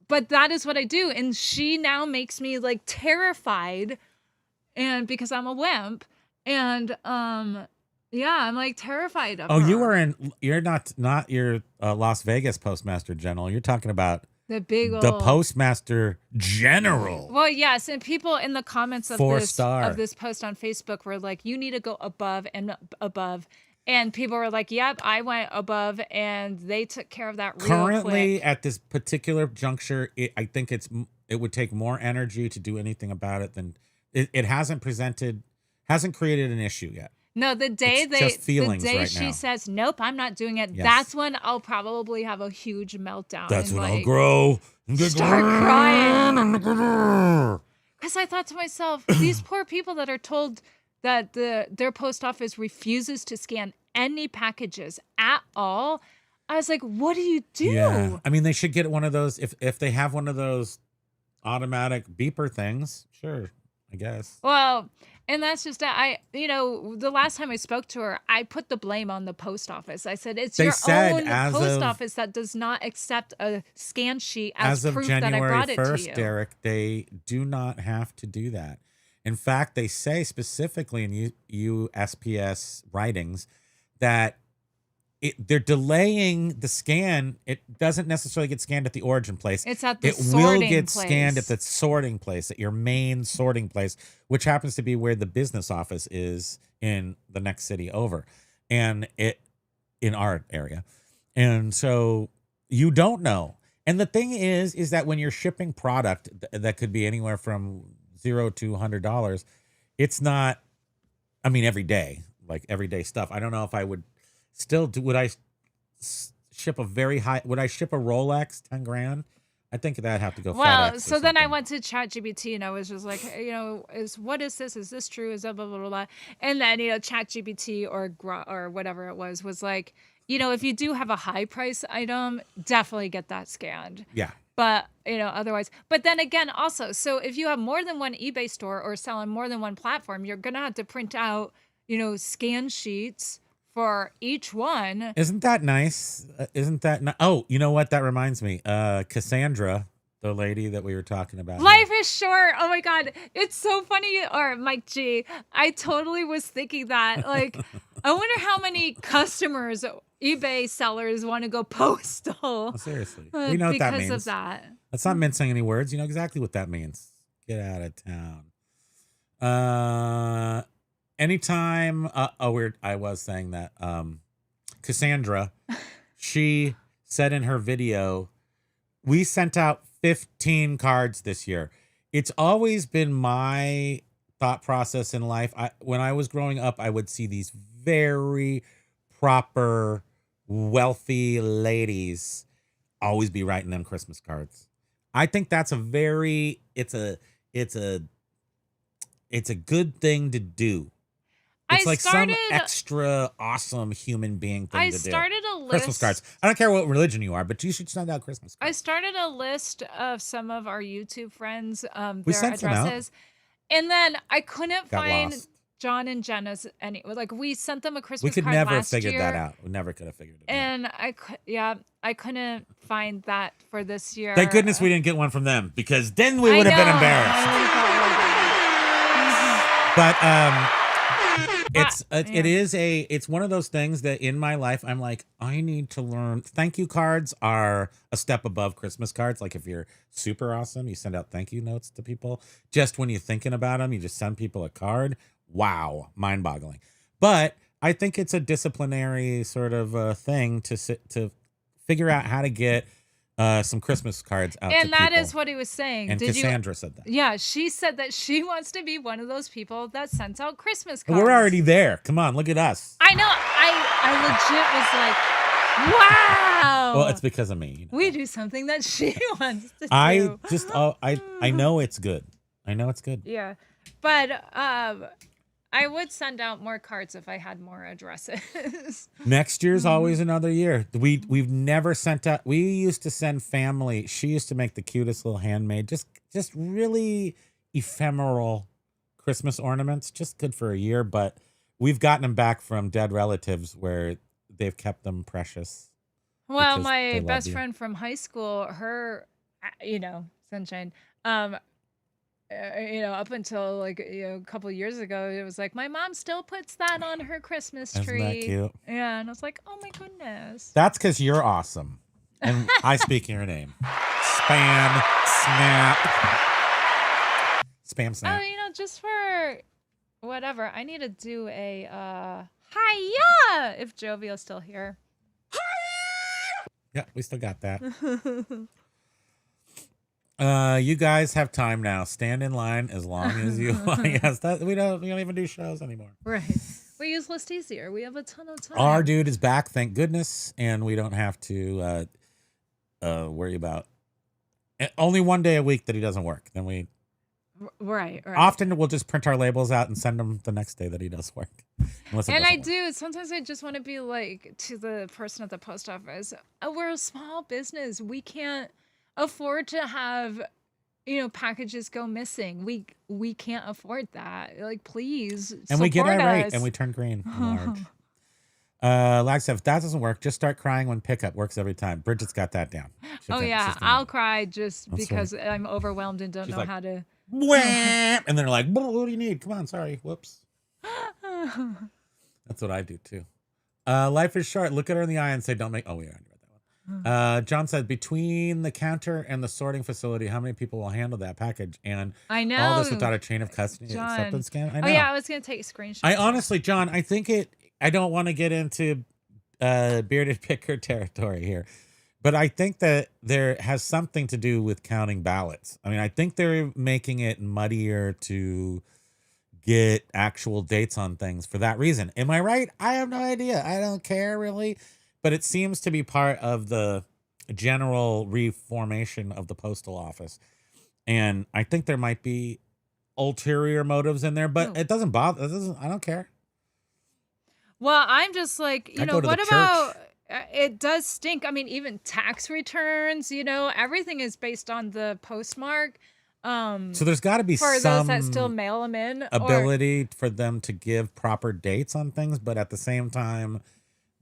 But that is what I do. And she now makes me like terrified, and because I'm a wimp. And yeah, I'm like terrified of Oh, her. you're not your Las Vegas Postmaster General. You're talking about The big the old Postmaster General. Well, yes, and people in the comments of 4-star. this post on Facebook were like, "You need to go above and above," and people were like, "Yep, I went above, and they took care of that real Currently, quick." at this particular juncture, I think it would take more energy to do anything about it than it hasn't created an issue yet. No, the day It's just feelings the day right she now. says, "Nope, I'm not doing it," Yes. that's when I'll probably have a huge meltdown. That's and, when I'll like, grow. start crying. Because I thought to myself, these poor people that are told that their post office refuses to scan any packages at all. I was like, what do you do? Yeah, I mean, they should get one of those if they have one of those automatic beeper things. Sure, I guess. Well, and that's just the last time I spoke to her, I put the blame on the post office. I said, it's They your said own as post of- office that does not accept a scan sheet as As of proof that I January brought it to 1st, you. Derek, they do not have to do that. In fact, they say specifically in USPS writings that they're delaying the scan. It doesn't necessarily get scanned at the origin place. It's at the It will sorting get place. scanned at the sorting place, at your main sorting place, which happens to be where the business office is in the next city over, and in our area. And so you don't know. And the thing is that when you're shipping product that could be anywhere from $0 to $100, it's not, I mean, every day, like everyday stuff. I don't know if I would Still, would I ship a very high? Would I ship a Rolex 10 grand? I think that'd have to go. Well, FedEx or so then I something. went to ChatGPT and I was just like, what is this? Is this true? Is that blah blah blah? Blah? And then ChatGPT or whatever it was like, if you do have a high price item, definitely get that scanned. Yeah. But otherwise, but then again, also, so if you have more than one eBay store or sell on more than one platform, you're gonna have to print out, scan sheets for each one. Isn't that nice? Isn't that oh, you know what? That reminds me. Cassandra, the lady that we were talking about. Life is short. Oh my God. It's so funny. Or Mike G. I totally was thinking that. Like, I wonder how many customers, eBay sellers want to go postal. Oh, seriously. We know what that means. Because of that. That's not mincing any words. You know exactly what that means. Get out of town. Anytime, I was saying that, Cassandra, she said in her video, we sent out 15 cards this year. It's always been my thought process in life. When I was growing up, I would see these very proper, wealthy ladies always be writing them Christmas cards. I think that's it's a good thing to do. It's like some extra awesome human being thing to do. I started a list. Christmas cards. I don't care what religion you are, but you should send out Christmas cards. I started a list of some of our YouTube friends, We their sent some out. addresses. And then I couldn't Got find lost. John and Jenna's we sent them a Christmas We could card never have last figured year, that out. We never could have figured it out. And I couldn't find that for this year. Thank goodness we didn't get one from them, because then we would have been embarrassed. But it's one of those things that in my life I'm like, I need to learn. Thank you cards are a step above Christmas cards. Like if you're super awesome, you send out thank you notes to people. Just when you're thinking about them, you just send people a card. Wow, mind-boggling. But I think it's a disciplinary sort of thing to figure out how to get some Christmas cards out to And that people. is what he was saying. And Cassandra said that. Yeah, she said that she wants to be one of those people that sends out Christmas cards. We're already there. Come on, look at us. I know. I legit was like, wow. Well, it's because of me. We do something that she wants to do. I know it's good. I know it's good. Yeah. But I would send out more cards if I had more addresses. Next year's always another year. We've never sent out. We used to send family. She used to make the cutest little handmade, just really ephemeral Christmas ornaments. Just good for a year, but we've gotten them back from dead relatives where they've kept them precious. Well, because my they love best you. friend from high school, her, Sunshine, up until like a couple of years ago, it was like my mom still puts that on her Christmas Isn't tree. that cute? Yeah, and I was like, oh my goodness. That's because you're awesome, and I speak your name. Spam snap. Spam snap. Oh, just for whatever, I need to do a hiya if Jovial's still here. Yeah, we still got that. You guys have time now. Stand in line as long as you want. Yes, we don't even do shows anymore. Right. We use List Easier. We have a ton of time. Our dude is back, thank goodness, and we don't have to worry about only one day a week that he doesn't work. Then we right. often we'll just print our labels out and send them the next day that he does work. And I do. Sometimes I just want to be like to the person at the post office. We're a small business. We can't afford to have packages go missing. We can't afford that. Like, please And we get irate us. and we turn green and large. Like said, if that doesn't work, just start crying when pickup works every time. Bridget's got that down. I'll cry just That's because I'm overwhelmed and don't know how to. Wham! And they're like, what do you need? Come on, sorry. Whoops. That's what I do too. Life is short. Look at her in the eye and say, don't make. Oh, we already read that one. John said, between the counter and the sorting facility, how many people will handle that package? And I know. all this without a chain of custody John. acceptance scan. I know. Oh yeah, I was gonna take screenshots. I honestly, John, I think I don't want to get into bearded picker territory here, but I think that there has something to do with counting ballots. I mean, I think they're making it muddier to get actual dates on things for that reason. Am I right? I have no idea. I don't care really, but it seems to be part of the general reformation of the postal office. And I think there might be ulterior motives in there, but it doesn't bother. I don't care. Well, I'm just like, I go to the what church. about it does stink. I mean, even tax returns, everything is based on the postmark. So there's got to be for some those that still mail them in. ability for them to give proper dates on things, but at the same time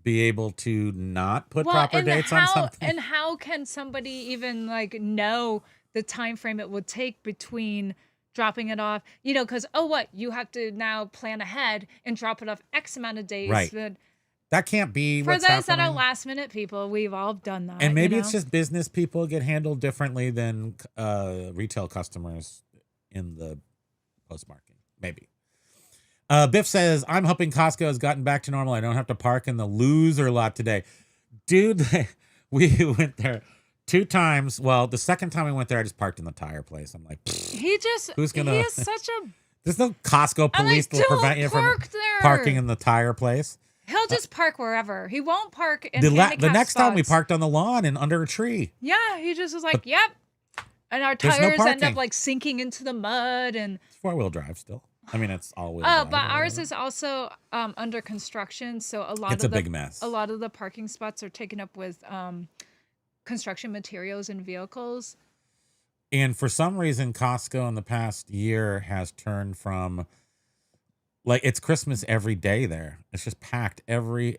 be able to not put proper dates on something. And how can somebody even know the time frame it would take between dropping it off? Because you have to now plan ahead and drop it off X amount of days. Right. But that can't be for what's those that are happening. last minute people, we've all done that. And maybe it's just business people get handled differently than retail customers in the postmarking. Maybe. Biff says, I'm hoping Costco has gotten back to normal. I don't have to park in the loser lot today. Dude, we went there 2 times. Well, the second time we went there, I just parked in the tire place. I'm like, who's gonna? He is such a. There's no Costco police that will prevent you from parking in the tire place. He'll just park wherever. He won't park in The handicapped next time we spots. parked on the lawn and under a tree. Yeah, he just was like, yep. And our there's no tires end parking. up sinking into the mud and. It's 4-wheel drive still. I mean, it's all-wheel Oh, drive. but ours is also under construction, so It's a big mess. A lot of the parking spots are taken up with construction materials and vehicles. And for some reason, Costco in the past year has turned from it's Christmas every day there. It's just packed every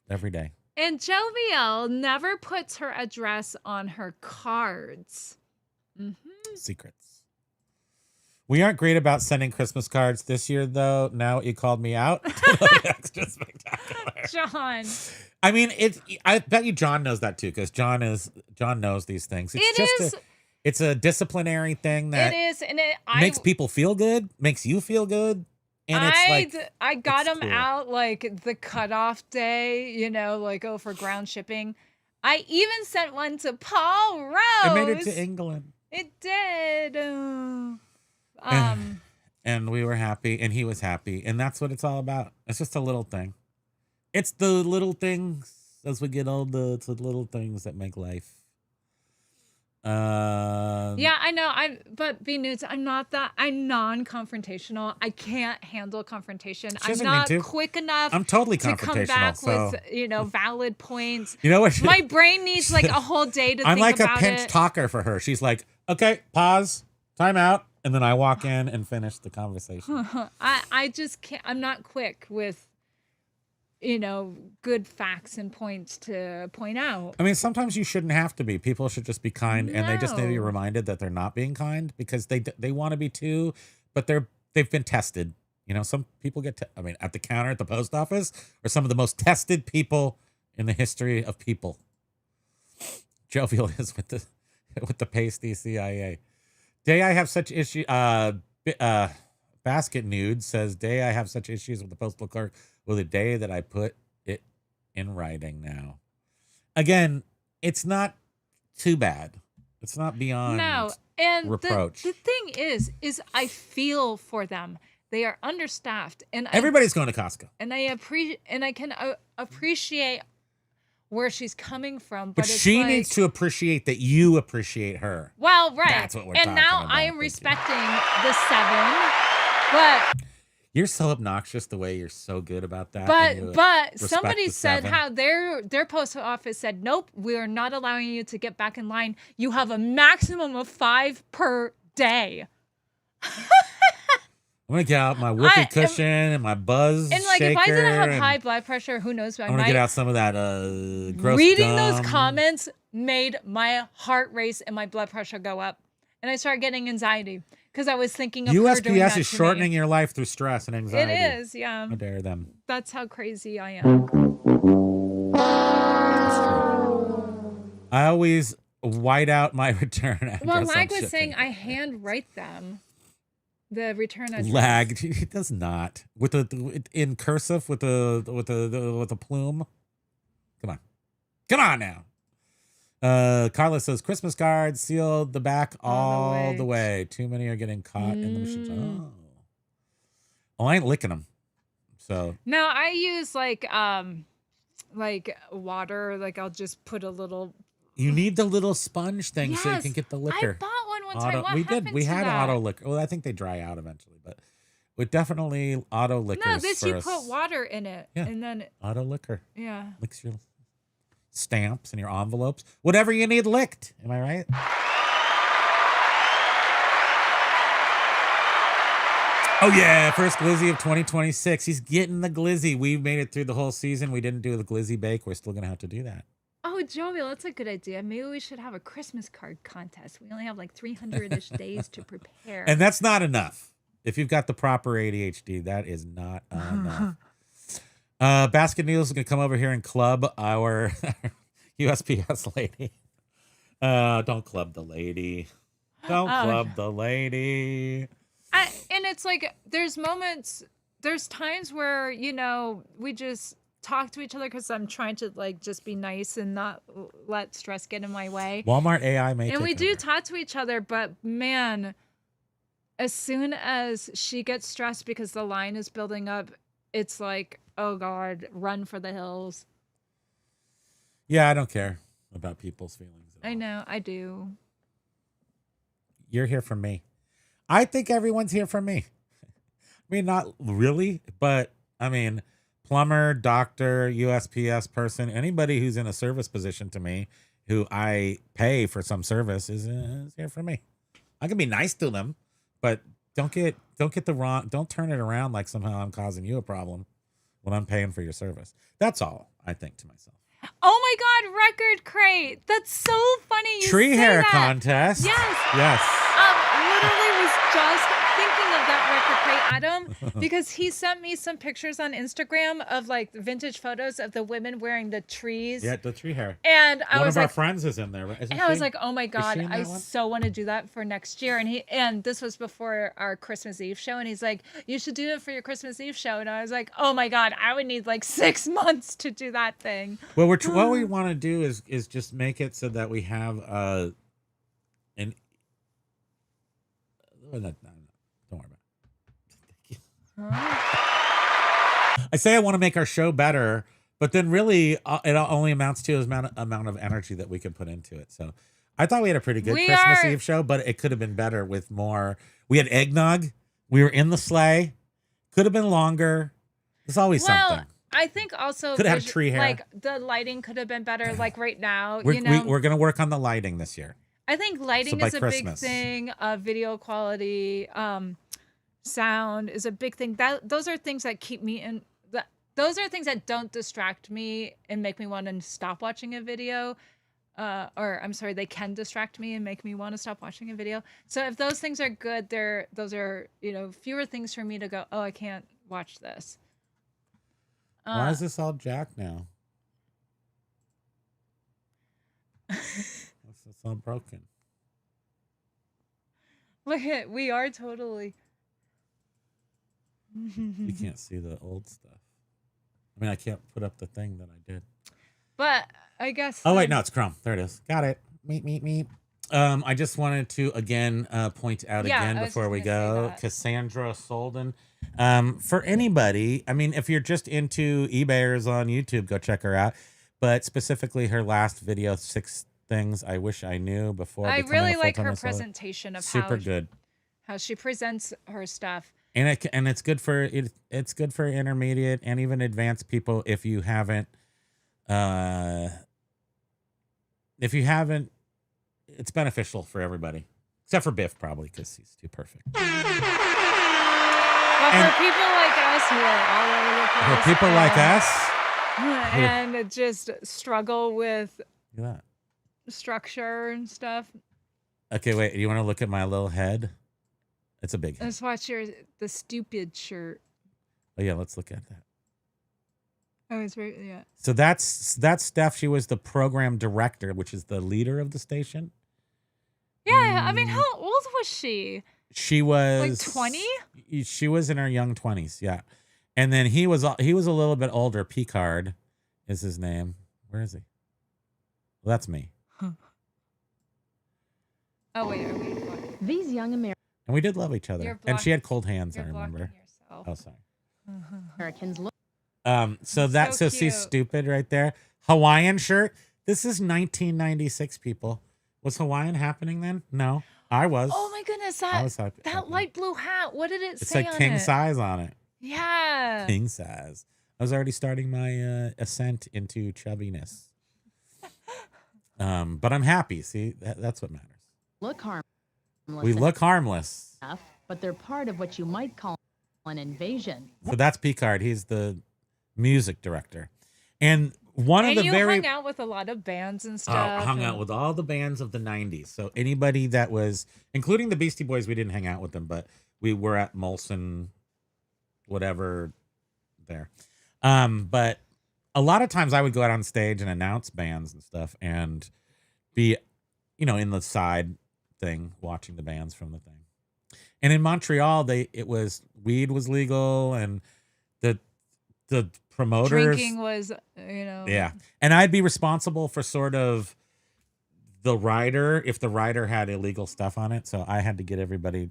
day. And Jovial never puts her address on her cards. Mm-hmm. Secrets. We aren't great about sending Christmas cards this year, though. Now you called me out. Extra spectacular. John. I mean, I bet you John knows that too, because John knows these things. It's a disciplinary thing that it is, and makes people feel good, makes you feel good, and I got it's them cool. out the cutoff day, for ground shipping. I even sent one to Paul Rose. It made it to England. It did. And we were happy, and he was happy, and that's what it's all about. It's just a little thing. It's the little things as we get older. It's the little things that make life. Yeah, I know. But B-Nudes, I'm non-confrontational. I can't handle confrontation. I'm not quick enough. I'm totally to come back confrontational, with valid points. You know what? My brain needs a whole day to I'm think about like a pinch it. talker for her. She's like, okay, pause, time out, and then I walk in and finish the conversation. I just can't. I'm not quick with good facts and points to point out. I mean, sometimes you shouldn't have to be. People should just be kind, and they just need to be No. reminded that they're not being kind because they want to be too, but they've been tested. Some people get at the counter at the post office are some of the most tested people in the history of people. Jovial is with the pasty CIA. Day I have such issue. Basket Nude says, day I have such issues with the postal clerk. Well, the day that I put it in writing now. Again, it's not too bad. It's not beyond and reproach. The thing is I feel for them. They are understaffed, and Everybody's going to Costco. And I can appreciate where she's coming from. But she needs to appreciate that you appreciate her. Well, right. That's what we're and talking now about, I am respecting the 7, but. You're so obnoxious the way you're so good about that. But somebody said how their post office said, nope, we are not allowing you to get back in line. You have a maximum of 5 per day. I'm gonna get out my whoopee cushion and my buzz and shaker. If I didn't have high blood pressure, who knows? I'm gonna get out some of that gross reading gum. those comments made my heart race and my blood pressure go up, and I started getting anxiety. Because I was thinking of her doing that USPS is to shortening me. your life through stress and anxiety. It is, yeah. How dare them. That's how crazy I am. I always white out my return address. Well, Lag on was saying shipping. I hand write them. The return address. Lag. He does not. In cursive with the plume. Come on now. Carla says Christmas cards sealed the back all the way. Too many are getting caught in the machine. Oh. Oh, I ain't licking them. So No, I use like water. Like I'll just put a little. you need the little sponge thing so you can Yes, get the I liquor. bought one time. What We happened did. We to had that? auto liquor. Well, I think they dry out eventually, but with definitely auto liquor. No, this you put water in it, Yeah. and then Auto liquor. yeah. Licks your stamps and your envelopes. Whatever you need licked. Am I right? Oh, yeah. First glizzy of 2026. He's getting the glizzy. We made it through the whole season. We didn't do the glizzy bake. We're still going to have to do that. Oh, Jovial, that's a good idea. Maybe we should have a Christmas card contest. We only have like 300-ish days to prepare. And that's not enough. If you've got the proper ADHD, that is not enough. Basket Needles is going to come over here and club our USPS lady. Don't club the lady. Don't club the lady. And it's like there's times where, we just talk to each other because I'm trying to like just be nice and not let stress get in my way. Walmart AI may And take we do over. talk to each other, but man, as soon as she gets stressed because the line is building up, it's like, oh God, run for the hills. Yeah, I don't care about people's feelings. I know, I do. You're here for me. I think everyone's here for me. I mean, not really, but I mean, plumber, doctor, USPS person, anybody who's in a service position to me, who I pay for some service, is here for me. I can be nice to them, but don't turn it around like somehow I'm causing you a problem when I'm paying for your service. That's all I think to myself. Oh my God, record crate. That's so funny. You Tree say hair that. contest. Yes. Yes. Literally was just thinking of that record crate, Adam, because he sent me some pictures on Instagram of like vintage photos of the women wearing the trees. Yeah, the tree hair. And I One was of our like, friends is in there. Right? and I was like, oh my God, in I that one? so want to do that for next year. And this was before our Christmas Eve show. And he's like, you should do it for your Christmas Eve show. And I was like, oh my God, I would need like 6 months to do that thing. Well, what we want to do is just make it so that we have an. No, don't worry about it. I say I want to make our show better, but then really it only amounts to the amount of energy that we can put into it. So I thought we had a pretty good Christmas Eve show, but it could have been better with more. We had eggnog. We were in the sleigh. Could have been longer. There's always something. I think also Could have had tree hair. like the lighting could have been better. Like right now, We're going to work on the lighting this year. I think lighting by is a Christmas. big thing. Video quality, sound is a big thing. Those are things that keep me in. Those are things that don't distract me and make me want to stop watching a video. Or I'm sorry, they can distract me and make me want to stop watching a video. So if those things are good, those are fewer things for me to go, oh, I can't watch this. Why is this all jacked now? It's all broken. Look at, we are totally. You can't see the old stuff. I mean, I can't put up the thing that I did. But I guess. Oh wait, no, it's Chrome. There it is. Got it. Meep. I just wanted to again point out before we go, Cassandra Solden. For anybody, I mean, if you're just into eBayers on YouTube, go check her out. But specifically, her last video, 6 Things I Wish I Knew Before. I Becoming really a like Full-Time her Seller. presentation of Super good. How she presents her stuff. And it's good for it's good for intermediate and even advanced people if you haven't it's beneficial for everybody except for Biff probably because he's too perfect. But for people like us who are all over the place, For people like us and just struggle with look at structure and stuff. that. Okay, wait, you want to look at my little head? It's a big head. Let's watch the stupid shirt. Oh yeah, let's look at that. Oh, it's very, yeah. So that's Steph. She was the program director, which is the leader of the station. Yeah, I mean, how old was she? She was like 20. She was in her young 20s, yeah. And then he was a little bit older. Picard is his name. Where is he? Well, that's me. Oh wait, are we? These young Americans. And we did love each other. And she had cold hands, I remember. Oh, sorry. Americans look. So that So see cute. stupid right there. Hawaiian shirt. This is 1996, people. Was Hawaiian happening then? No, I was. Oh my goodness, I was that happening. light blue hat. What did it It's say like on king it? size on it. Yeah. King size. I was already starting my ascent into chubbiness. But I'm happy. See, that's what matters. Look harmless. We look harmless. enough, but they're part of what you might call an invasion. So that's Picard. He's the music director. And one And of the you very hung out with a lot of bands and stuff. hung and- out with all the bands of the 90s. So anybody that was, including the Beastie Boys, we didn't hang out with them, but we were at Molson, whatever, there. But a lot of times I would go out on stage and announce bands and stuff and be, in the side thing, watching the bands from the thing. And in Montreal, weed was legal and the promoters. Drinking was, Yeah. And I'd be responsible for sort of the rider if the rider had illegal stuff on it. So I had to get everybody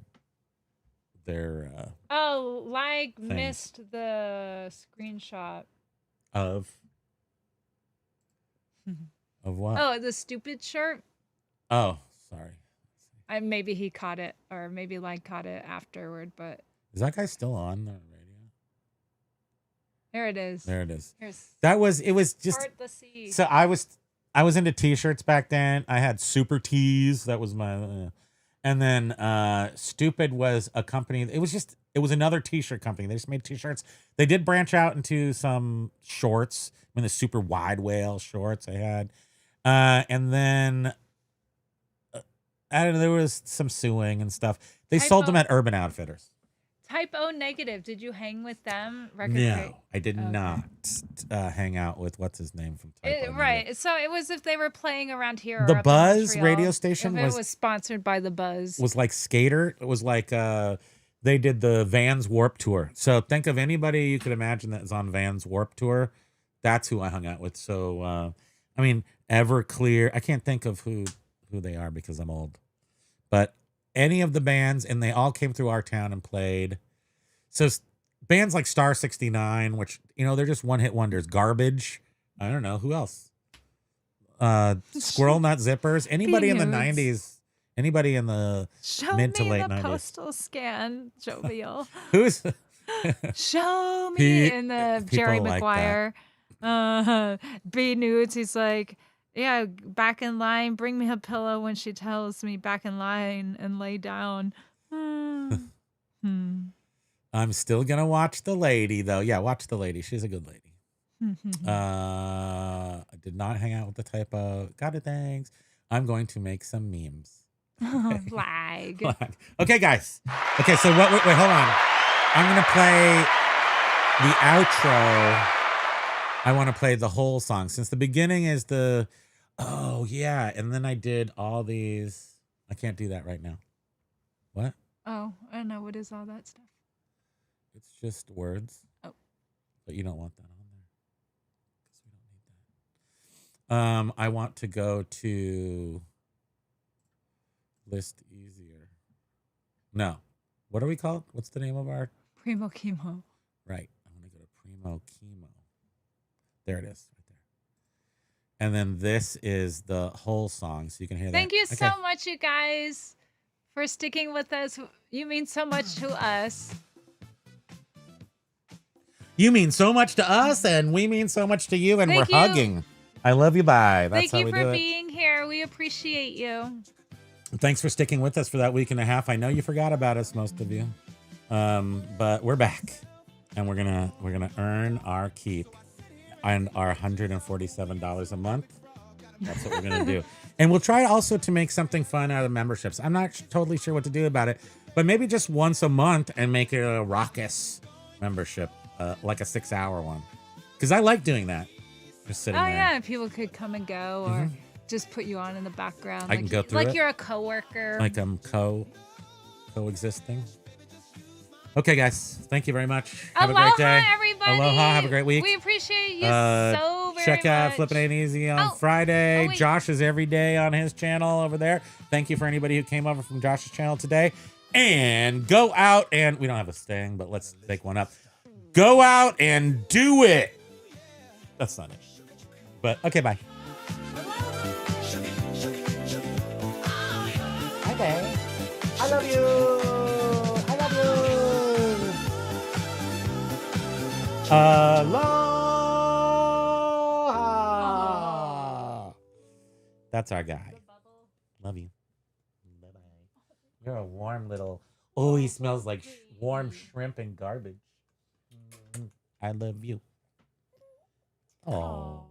their Oh, like missed the screenshot. of what? Oh, the stupid shirt. Oh, sorry. Maybe he caught it, or maybe like caught it afterward. But Is that guy still on the radio? there it is. There it is. Here's It was just Part the sea. So I was into t-shirts back then. I had Super Tees. That was my and then Stupid was a company. It was another t-shirt company. They just made t-shirts. They did branch out into some shorts. I mean, the super wide whale shorts I had. And then I don't know, there was some suing and stuff. They sold them at Urban Outfitters. Type O Negative. Did you hang with them? Record No, Crate? I did Okay. not hang out with what's his name from Type O. Right. So it was if they were playing around here. Or The up in Buzz Montreal, radio station if was- it was sponsored by the Buzz. Was like Skater. It was like they did the Vans Warp Tour. So think of anybody you could imagine that is on Vans Warp Tour. That's who I hung out with. So I mean, Everclear. I can't think of who they are because I'm old. But any of the bands, and they all came through our town and played. So bands like Star 69, which, they're just one-hit wonders. Garbage. I don't know. Who else? Squirrel Nut Zippers. Anybody in the Nudes. 90s. Anybody in the Show mid to me late the 90s. postal scan, Jovial. Who's... Show me He- in the people Jerry like Maguire. B Nudes. He's like, yeah, back in line. Bring me a pillow when she tells me back in line and lay down. I'm still going to watch The Lady, though. Yeah, watch The Lady. She's a good lady. I did not hang out with the typo. Got it, thanks. I'm going to make some memes. Flag. Okay, guys. Okay, so wait, hold on. I'm going to play the outro. I want to play the whole song since the beginning is oh, yeah. And then I did all these. I can't do that right now. What? Oh, I don't know. What is all that stuff? It's just words. Oh. But you don't want that on there. Because we don't need that. I want to go to list easier. No. What are we called? What's the name of our? Primo Kimo. Right. I'm going to go to Primo Kimo. There it is. Right there. And then this is the whole song. So you can hear that. Thank you Okay. so much, you guys, for sticking with us. You mean so much to us. You mean so much to us, and we mean so much to you, and Thank we're you. hugging. I love you. Bye. That's Thank how you we for do it. being here. We appreciate you. Thanks for sticking with us for that week and a half. I know you forgot about us, most of you, but we're back, and we're gonna earn our keep and our $147 a month. That's what we're gonna do, and we'll try also to make something fun out of memberships. I'm not totally sure what to do about it, but maybe just once a month and make it a raucous membership, like a 6-hour one, because I like doing that. Just sitting Oh there. yeah, people could come and go, or just put you on in the background. I can go through like it. you're a coworker. Like I'm coexisting. Okay, guys. Thank you very much. Have Aloha, a great day. everybody. Aloha. Have a great week. We appreciate you so very Check out much. Flippin' Ain't Easy on Friday. wait. Josh is every day on his channel over there. Thank you for anybody who came over from Josh's channel today. And go out and we don't have a saying, but let's make one up. Go out and do it. That's not it. But okay, bye. Okay. I love you. I love you. Aloha. That's our guy. Love you. Bye-bye. You're a warm little... Oh, he smells like warm shrimp and garbage. I love you. Oh.